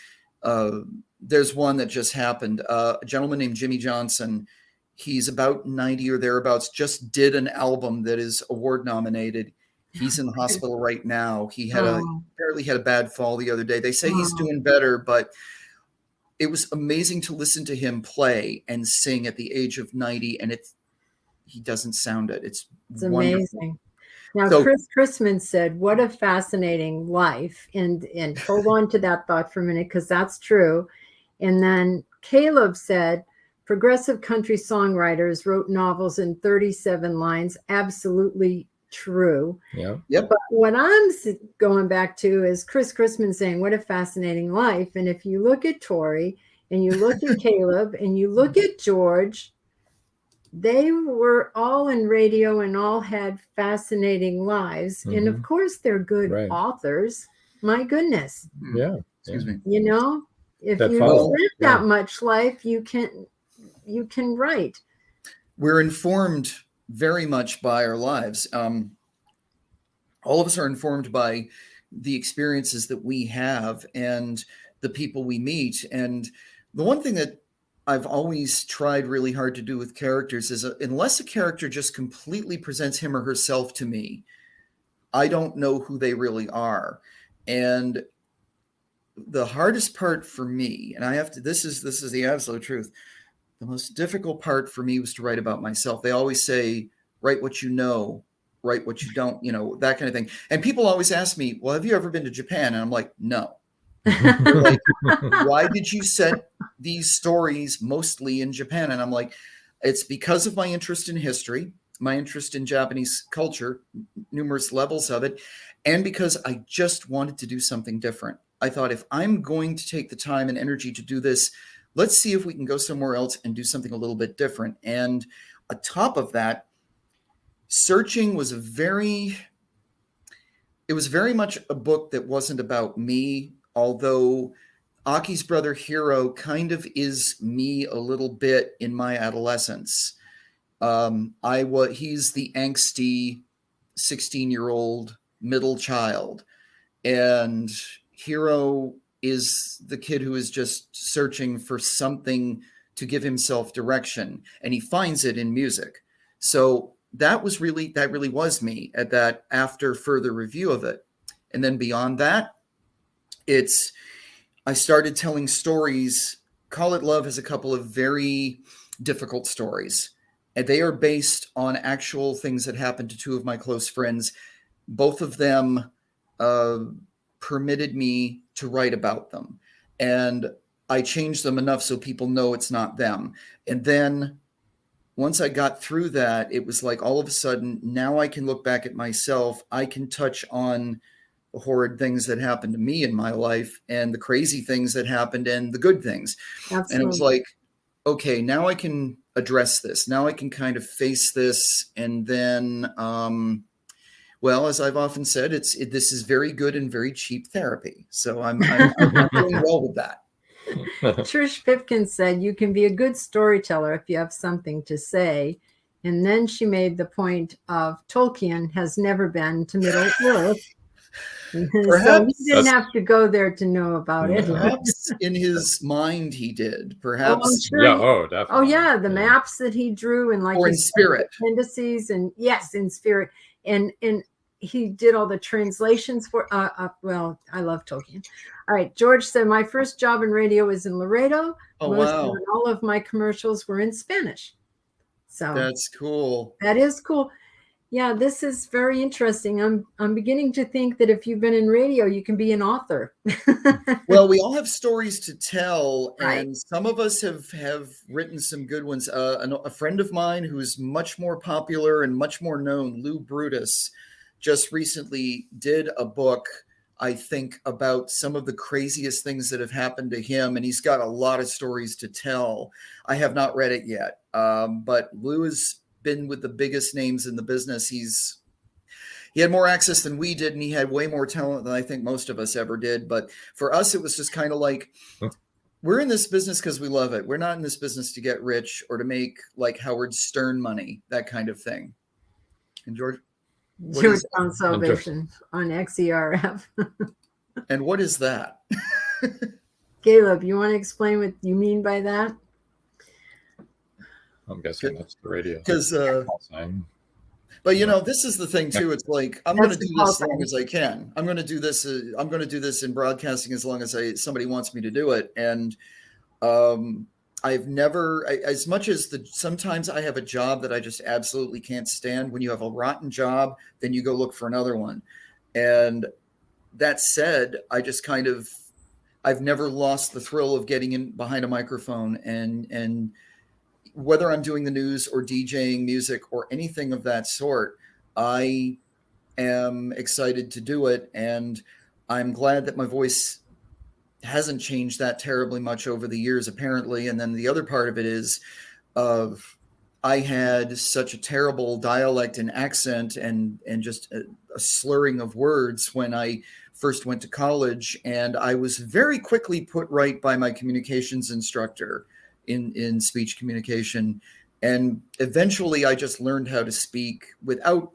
there's one that just happened. A gentleman named Jimmy Johnson, he's about 90 or thereabouts, just did an album that is award nominated. He's in the hospital right now. He had apparently had a bad fall the other day. They say he's doing better, but it was amazing to listen to him play and sing at the age of 90. And he doesn't sound it. It's amazing. Now, Chris Chrisman said, "What a fascinating life." And hold on to that thought for a minute, because that's true. And then Caleb said, "Progressive country songwriters wrote novels in 37 lines. Absolutely true. Yeah. Yep. But what I'm going back to is Chris Chrisman saying, what a fascinating life. And if you look at Tori and you look at Caleb and you look at George, they were all in radio and all had fascinating lives. And of course, they're good authors. My goodness. Yeah. Excuse me. You know, if That you follows. live that much life, you can write. We're informed very much by our lives. All of us are informed by the experiences that we have and the people we meet. And the one thing that I've always tried really hard to do with characters is unless a character just completely presents him or herself to me, I don't know who they really are. And the hardest part for me, and I have to, this is the absolute truth. The most difficult part for me was to write about myself. They always say, write what you know, write what you don't, that kind of thing. And people always ask me, well, have you ever been to Japan? And I'm like, no. Like, why did you set these stories mostly in Japan? And I'm like, it's because of my interest in history, my interest in Japanese culture, numerous levels of it, and because I just wanted to do something different. I thought, if I'm going to take the time and energy to do this, let's see if we can go somewhere else and do something a little bit different. And on top of that, Searching was very much a book that wasn't about me, although Aki's brother Hiro kind of is me a little bit in my adolescence. He's the angsty 16-year-old middle child, and Hiro is the kid who is just searching for something to give himself direction, and he finds it in music. So that really was me at that, after further review of it. And then beyond that, I started telling stories. Call It Love has a couple of very difficult stories, and they are based on actual things that happened to two of my close friends. Both of them permitted me to write about them, and I changed them enough so people know it's not them. And then once I got through that, it was like all of a sudden, now I can look back at myself. I can touch on the horrid things that happened to me in my life, and the crazy things that happened, and the good things. Absolutely. And it was like, okay, now I can address this. Now I can kind of face this. And then, well, as I've often said, this is very good and very cheap therapy. So I'm doing well with that. Trish Pipkin said, you can be a good storyteller if you have something to say. And then she made the point of Tolkien has never been to Middle Earth. So he didn't have to go there to know about it. Perhaps in his mind he did. Perhaps. Sure. Yeah. Oh, definitely. Oh, yeah. The maps that he drew, and like, or in spirit. Appendices, and yes, in spirit. And he did all the translations for, well, I love Tolkien. All right. George said, my first job in radio was in Laredo. Oh, wow. All of my commercials were in Spanish. So that's cool. That is cool. Yeah, this is very interesting. I'm beginning to think that if you've been in radio, you can be an author. Well, we all have stories to tell, Right. and some of us have written some good ones. A friend of mine who's much more popular and much more known, Lou Brutus, just recently did a book, I think, about some of the craziest things that have happened to him, and he's got a lot of stories to tell. I have not read it yet, but Lou has been with the biggest names in the business. He had more access than we did, and he had way more talent than I think most of us ever did. But for us, it was just kind of like, we're in this business because we love it. We're not in this business to get rich or to make like Howard Stern money, that kind of thing. And George? Georgetown Salvation on XERF. And what is that? Caleb, you want to explain what you mean by that? I'm guessing that's the radio. Because, but this is the thing too. It's like, I'm going to do this as long as I can. I'm going to do this. I'm going to do this in broadcasting as long as somebody wants me to do it. And I've never, as much as sometimes I have a job that I just absolutely can't stand. When you have a rotten job, then you go look for another one. And that said, I've never lost the thrill of getting in behind a microphone and whether I'm doing the news or DJing music or anything of that sort, I am excited to do it, and I'm glad that my voice hasn't changed that terribly much over the years, apparently. And then the other part of it is, I had such a terrible dialect and accent and just a slurring of words when I first went to college, and I was very quickly put right by my communications instructor in speech communication. And eventually I just learned how to speak without,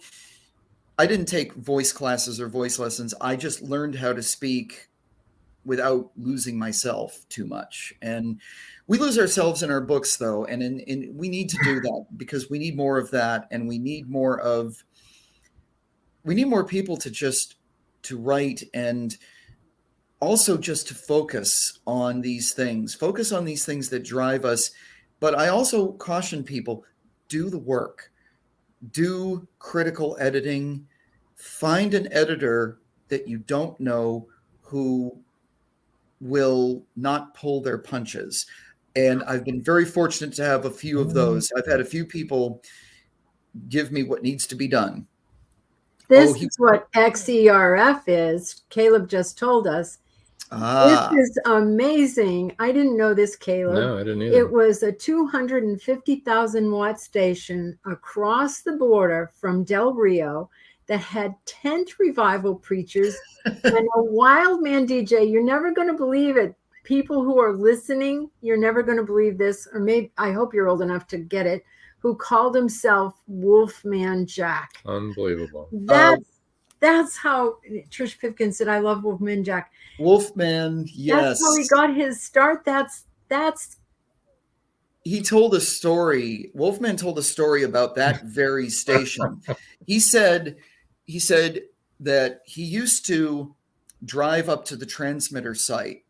I didn't take voice classes or voice lessons. I just learned how to speak without losing myself too much. And we lose ourselves in our books, though, and we need to do that, because we need more of that, and we need more people to write, and also just to focus on these things that drive us. But I also caution people, do the work, do critical editing, find an editor that you don't know who will not pull their punches. And I've been very fortunate to have a few of those. I've had a few people give me what needs to be done. This is what XERF is. Caleb just told us. This is amazing. I didn't know this, Caleb. No, I didn't either. It was a 250,000 watt station across the border from Del Rio that had tent revival preachers and a wild man DJ. You're never going to believe it. People who are listening, you're never going to believe this, or maybe, I hope you're old enough to get it, who called himself Wolfman Jack. Unbelievable. That's how Trish Pipkin said, I love Wolfman Jack. Wolfman, yes. That's how he got his start. He told a story. Wolfman told a story about that very station. He said that he used to drive up to the transmitter site,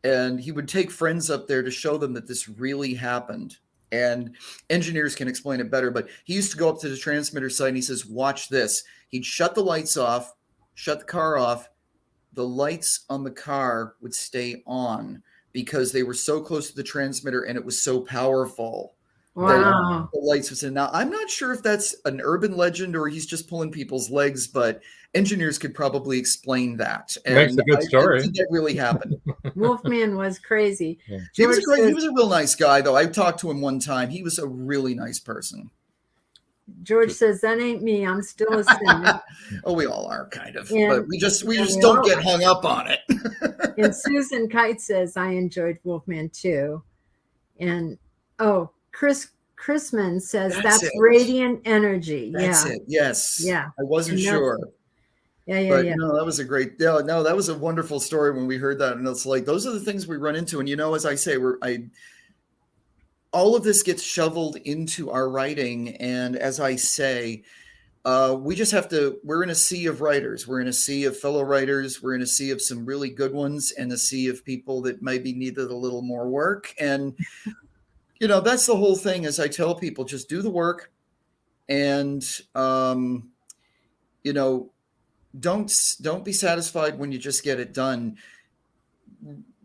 and he would take friends up there to show them that this really happened. And engineers can explain it better, but he used to go up to the transmitter site and he says, watch this. He'd shut the lights off, shut the car off. The lights on the car would stay on because they were so close to the transmitter and it was so powerful. Wow. The lights was in. Now, I'm not sure if that's an urban legend or he's just pulling people's legs, but engineers could probably explain that. And makes a good story. I think that really happened. Wolfman was crazy. Yeah. He was a real nice guy, though. I talked to him one time. He was a really nice person. George says, that ain't me. I'm still a sinner. Oh, we all are, kind of. And, but we just don't get hung up on it. And Susan Kite says, I enjoyed Wolfman too. And Chris Chrisman says that's radiant energy. That's it. Yes. Yeah. I wasn't sure. Yeah. No, that was a great. No, that was a wonderful story when we heard that, and it's like those are the things we run into. And as I say, all of this gets shoveled into our writing, and as I say, we just have to. We're in a sea of writers. We're in a sea of fellow writers. We're in a sea of some really good ones, and a sea of people that maybe needed a little more work. And that's the whole thing. As I tell people, just do the work, and don't be satisfied when you just get it done.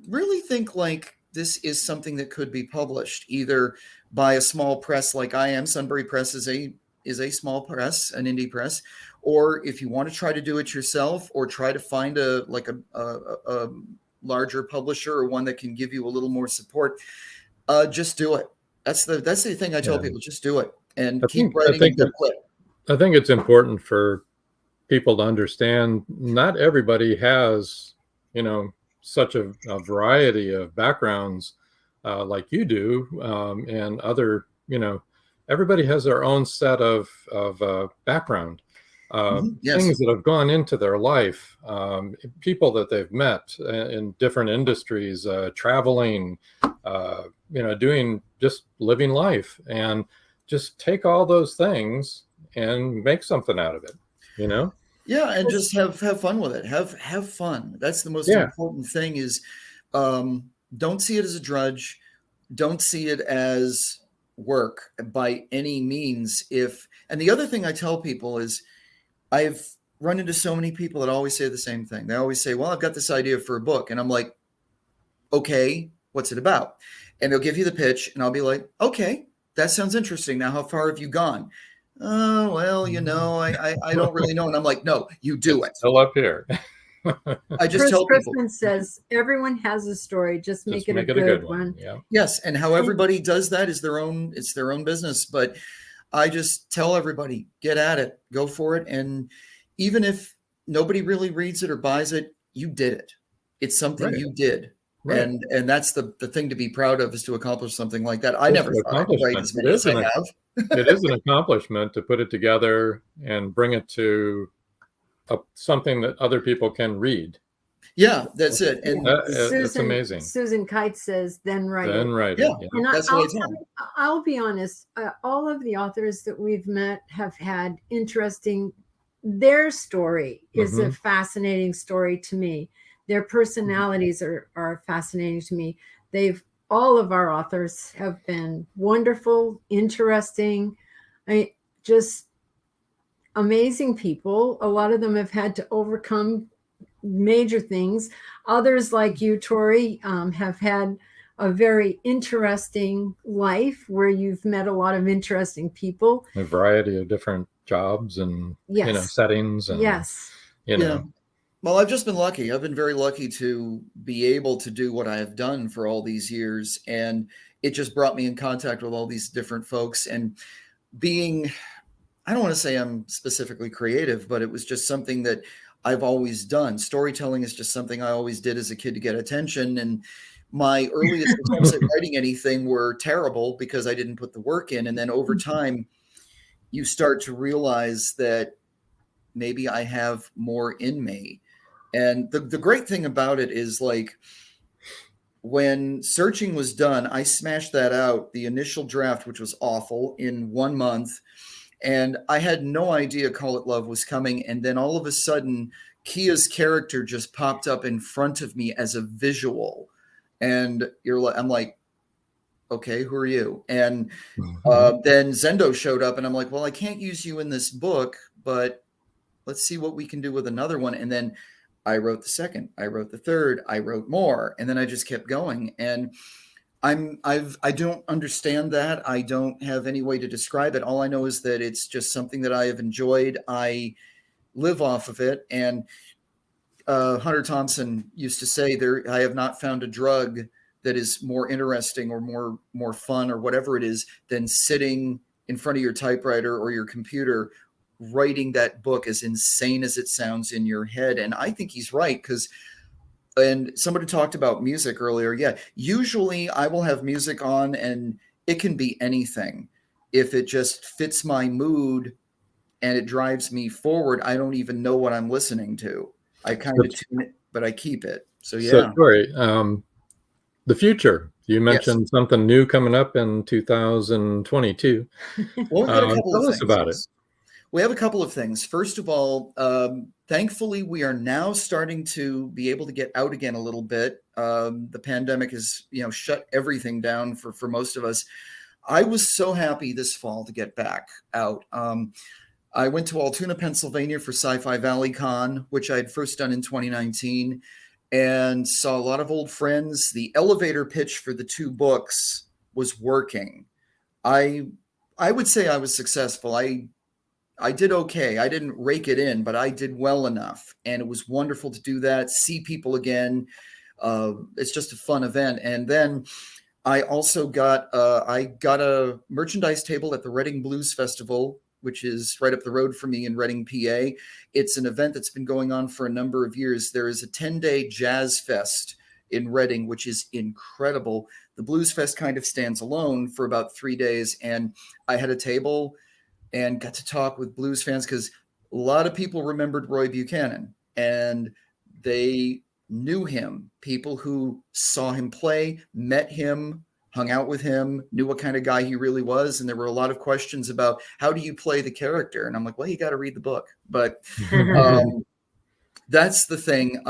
Really think like this is something that could be published either by a small press like I am. Sunbury Press is a small press, an indie press, or if you want to try to do it yourself or try to find a larger publisher or one that can give you a little more support, just do it. That's the thing I tell people, just do it and keep writing. I think it's important for people to understand not everybody has, such a variety of backgrounds like you do, and other, everybody has their own set of background, things that have gone into their life, people that they've met in different industries, traveling, doing just living life, and just take all those things and make something out of it. Yeah, and just have fun with it. Have fun. That's the most important thing. Is don't see it as a drudge. Don't see it as work by any means. And the other thing I tell people is, I've run into so many people that always say the same thing. They always say, "Well, I've got this idea for a book," and I'm like, "Okay, what's it about?" And they'll give you the pitch, and I'll be like, "Okay, that sounds interesting. Now, how far have you gone?" oh, well, I don't really know. And I'm like, no, you do It's it. still up here. I just Chris tell people, Crispin says everyone has a story. Just make Just it a make it good a good one. Yeah. yes. And how everybody does that is it's their own business. But I just tell everybody, get at it, go for it. And even if nobody really reads it or buys it, you did it. It's something Right. you did. Right. And that's the thing to be proud of, is to accomplish something like that. I It's never an thought I'd write accomplishment. as many as I have. It is an accomplishment to put it together and bring it to something that other people can read. Yeah, that's it. And It's amazing. Susan Kite says, then write Then it. write yeah, it. And that's what I tell them. I'll be honest, all of the authors that we've met have had their story is a fascinating story to me. Their personalities are fascinating to me. All of our authors have been wonderful, interesting, just amazing people. A lot of them have had to overcome major things. Others, like you, Tori, have had a very interesting life where you've met a lot of interesting people. A variety of different jobs and settings and yes. Yeah. Well, I've just been lucky. I've been very lucky to be able to do what I have done for all these years. And it just brought me in contact with all these different folks. And I don't want to say I'm specifically creative, but it was just something that I've always done. Storytelling is just something I always did as a kid to get attention. And my earliest attempts at writing anything were terrible because I didn't put the work in. And then over time, you start to realize that maybe I have more in me. And the great thing about it is, like, when Searching was done, I smashed that out, the initial draft, which was awful, in 1 month. And I had no idea Call It Love was coming. And then all of a sudden, Kia's character just popped up in front of me as a visual. And I'm like, okay, who are you? And then Zendo showed up, and I'm like, well, I can't use you in this book, but let's see what we can do with another one. And then I wrote the second, I wrote the third, I wrote more, and then I just kept going. And I don't understand that. I don't have any way to describe it. All I know is that it's just something that I have enjoyed. I live off of it. And Hunter Thompson used to say, I have not found a drug that is more interesting or more fun or whatever it is than sitting in front of your typewriter or your computer writing that book, as insane as it sounds in your head. And I think he's right, and somebody talked about music earlier. Yeah, usually I will have music on and it can be anything. If it just fits my mood and it drives me forward, I don't even know what I'm listening to. I kind of tune it, but I keep it. So yeah. So, Tori, the future. You mentioned something new coming up in 2022. Well, we've got a couple tell of us things. about it. We have a couple of things. First of all, thankfully, we are now starting to be able to get out again a little bit. The pandemic has, shut everything down for most of us. I was so happy this fall to get back out. I went to Altoona, Pennsylvania for Sci-Fi Valley Con, which I had first done in 2019, and saw a lot of old friends. The elevator pitch for the 2 books was working. I would say I was successful. I did okay. I didn't rake it in, but I did well enough. And it was wonderful to do that, see people again. It's just a fun event. And then I also got a merchandise table at the Reading Blues Festival, which is right up the road from me in Reading, PA. It's an event that's been going on for a number of years. There is a 10-day jazz fest in Reading, which is incredible. The Blues Fest kind of stands alone for about 3 days. And I had a table and got to talk with blues fans, because a lot of people remembered Roy Buchanan and they knew him. People who saw him play, met him, hung out with him, knew what kind of guy he really was. And there were a lot of questions about, how do you play the character? And I'm like, well, you got to read the book. But that's the thing.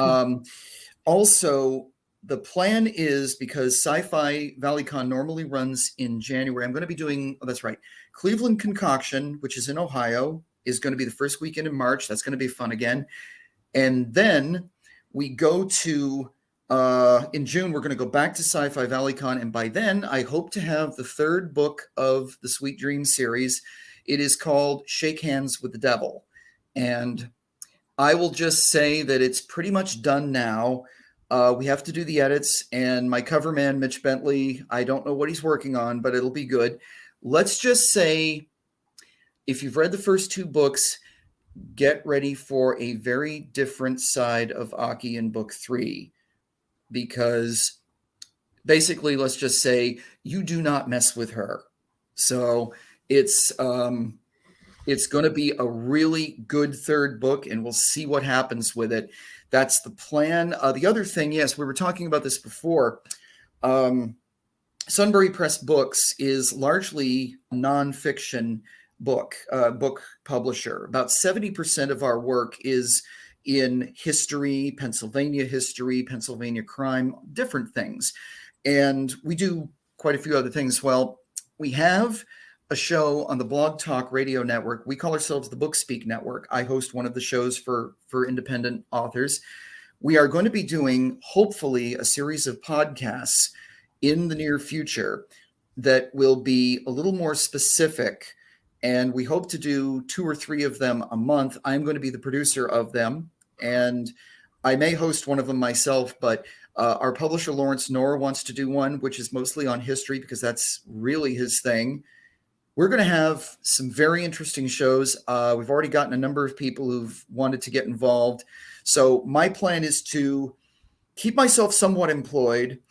Also, the plan is, because Sci-Fi Valley Con normally runs in January, I'm going to be doing, that's right, Cleveland Concoction, which is in Ohio, is going to be the first weekend in March. That's going to be fun again. And then we go to, in June, we're going to go back to Sci-Fi Valley Con. And by then, I hope to have the 3rd book of the Sweet Dreams series. It is called Shake Hands with the Devil. And I will just say that it's pretty much done now. We have to do the edits, and my cover man, Mitch Bentley, I don't know what he's working on, but it'll be good. Let's just say, if you've read the first 2 books, get ready for a very different side of Aki in book 3, because basically, let's just say you do not mess with her. So it's going to be a really good 3rd book, and we'll see what happens with it. That's the plan. The other thing, yes, we were talking about this before. Sunbury Press Books is largely nonfiction book publisher. About 70% of our work is in history, Pennsylvania crime, different things. And we do quite a few other things. Well, we have a show on the Blog Talk Radio Network. We call ourselves the Book Speak Network. I host one of the shows for independent authors. We are going to be doing, hopefully, a series of podcasts in the near future that will be a little more specific. And we hope to do 2 or 3 of them a month. I'm going to be the producer of them, and I may host one of them myself, but our publisher, Lawrence Knorr, wants to do one, which is mostly on history because that's really his thing. We're going to have some very interesting shows. We've already gotten a number of people who've wanted to get involved. So my plan is to keep myself somewhat employed,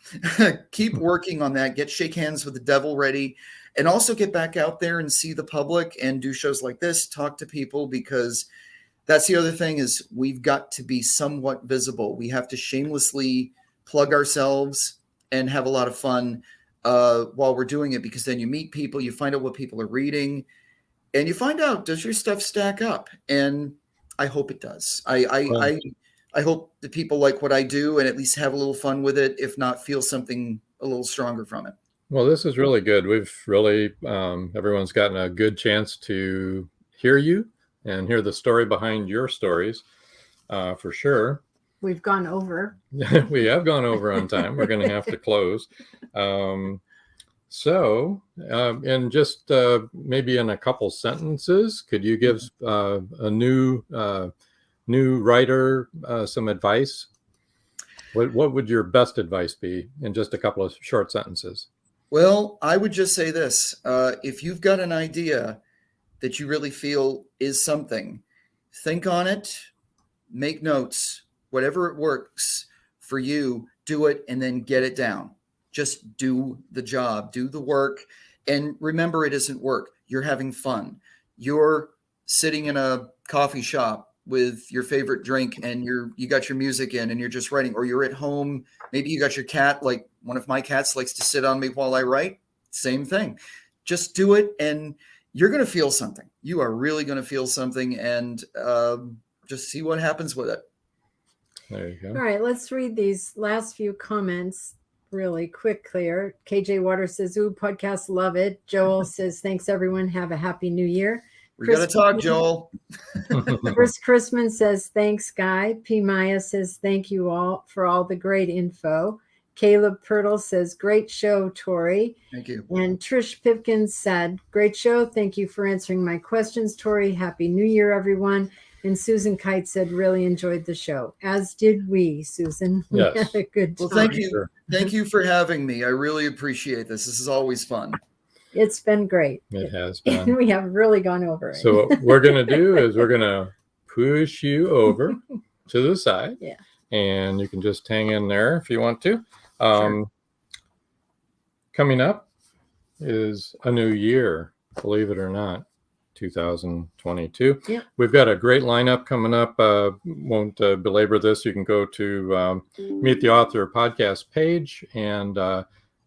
keep working on that, get Shake Hands with the Devil ready, and also get back out there and see the public and do shows like this, talk to people, because that's the other thing is we've got to be somewhat visible. We have to shamelessly plug ourselves and have a lot of fun while we're doing it, because then you meet people, you find out what people are reading, and you find out, does your stuff stack up? And I hope it does. I hope that people like what I do and at least have a little fun with it, if not feel something a little stronger from it. Well, this is really good. We've really, everyone's gotten a good chance to hear you and hear the story behind your stories, for sure. We've gone over. We have gone over on time. We're going to have to close. And just maybe in a couple sentences, could you give a new writer some advice? What would your best advice be in just a couple of short sentences? Well, I would just say this. If you've got an idea that you really feel is something, think on it, make notes, whatever it works for you, do it, and then get it down. Just do the job, do the work. And remember, it isn't work. You're having fun. You're sitting in a coffee shop with your favorite drink and you got your music in and you're just writing, or you're at home. Maybe you got your cat, like one of my cats likes to sit on me while I write. Same thing. Just do it and you're going to feel something. You are really going to feel something, and just see what happens with it. There you go. All right, let's read these last few comments really quick here. KJ Waters says, ooh, podcast, love it. Joel says, thanks everyone. Have a happy new year. We got to talk, Joel. Chris Chrisman says, thanks, Guy. P. Maya says, thank you all for all the great info. Caleb Pirtle says, great show, Tori. Thank you. And Trish Pipkins said, great show. Thank you for answering my questions, Tori. Happy New Year, everyone. And Susan Kite said, really enjoyed the show, as did we, Susan. Yes. We had a good time. Well, thank you. Sure. Thank you for having me. I really appreciate this. This is always fun. It's been great. It has been. We have really gone over it. So what we're going to do is we're going to push you over to the side. Yeah. And you can just hang in there if you want to. Sure. Coming up is a new year, believe it or not, 2022. Yeah. We've got a great lineup coming up. Won't belabor this. You can go to Meet the Author podcast page, and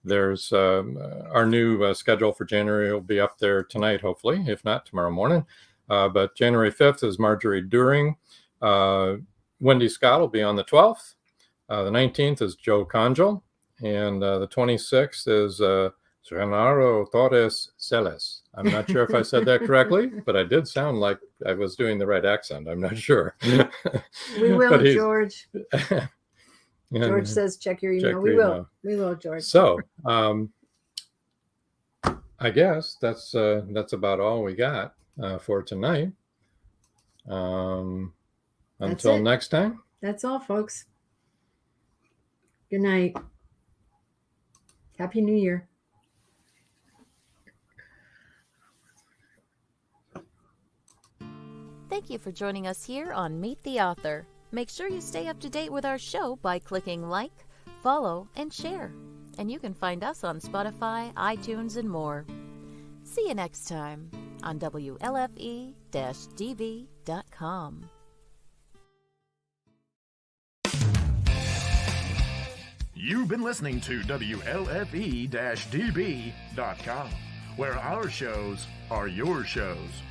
there's our new schedule for January will be up there tonight, hopefully, if not tomorrow morning. But January 5th is Marjorie During. Wendy Scott will be on the 12th. The 19th is Joe Conjal. And the 26th is Renaro Torres Celes. I'm not sure if I said that correctly, but I did sound like I was doing the right accent. I'm not sure. We will, George. And George says, check your email. We will, George. So I guess that's about all we got. for tonight. That's Until it. next time. That's all, folks. Good night. Happy New Year. Thank you for joining us here on Meet the Author. Make sure you stay up to date with our show by clicking like, follow, and share. And you can find us on Spotify, iTunes, and more. See you next time on WLFE-DB.com. You've been listening to WLFE-DB.com, where our shows are your shows.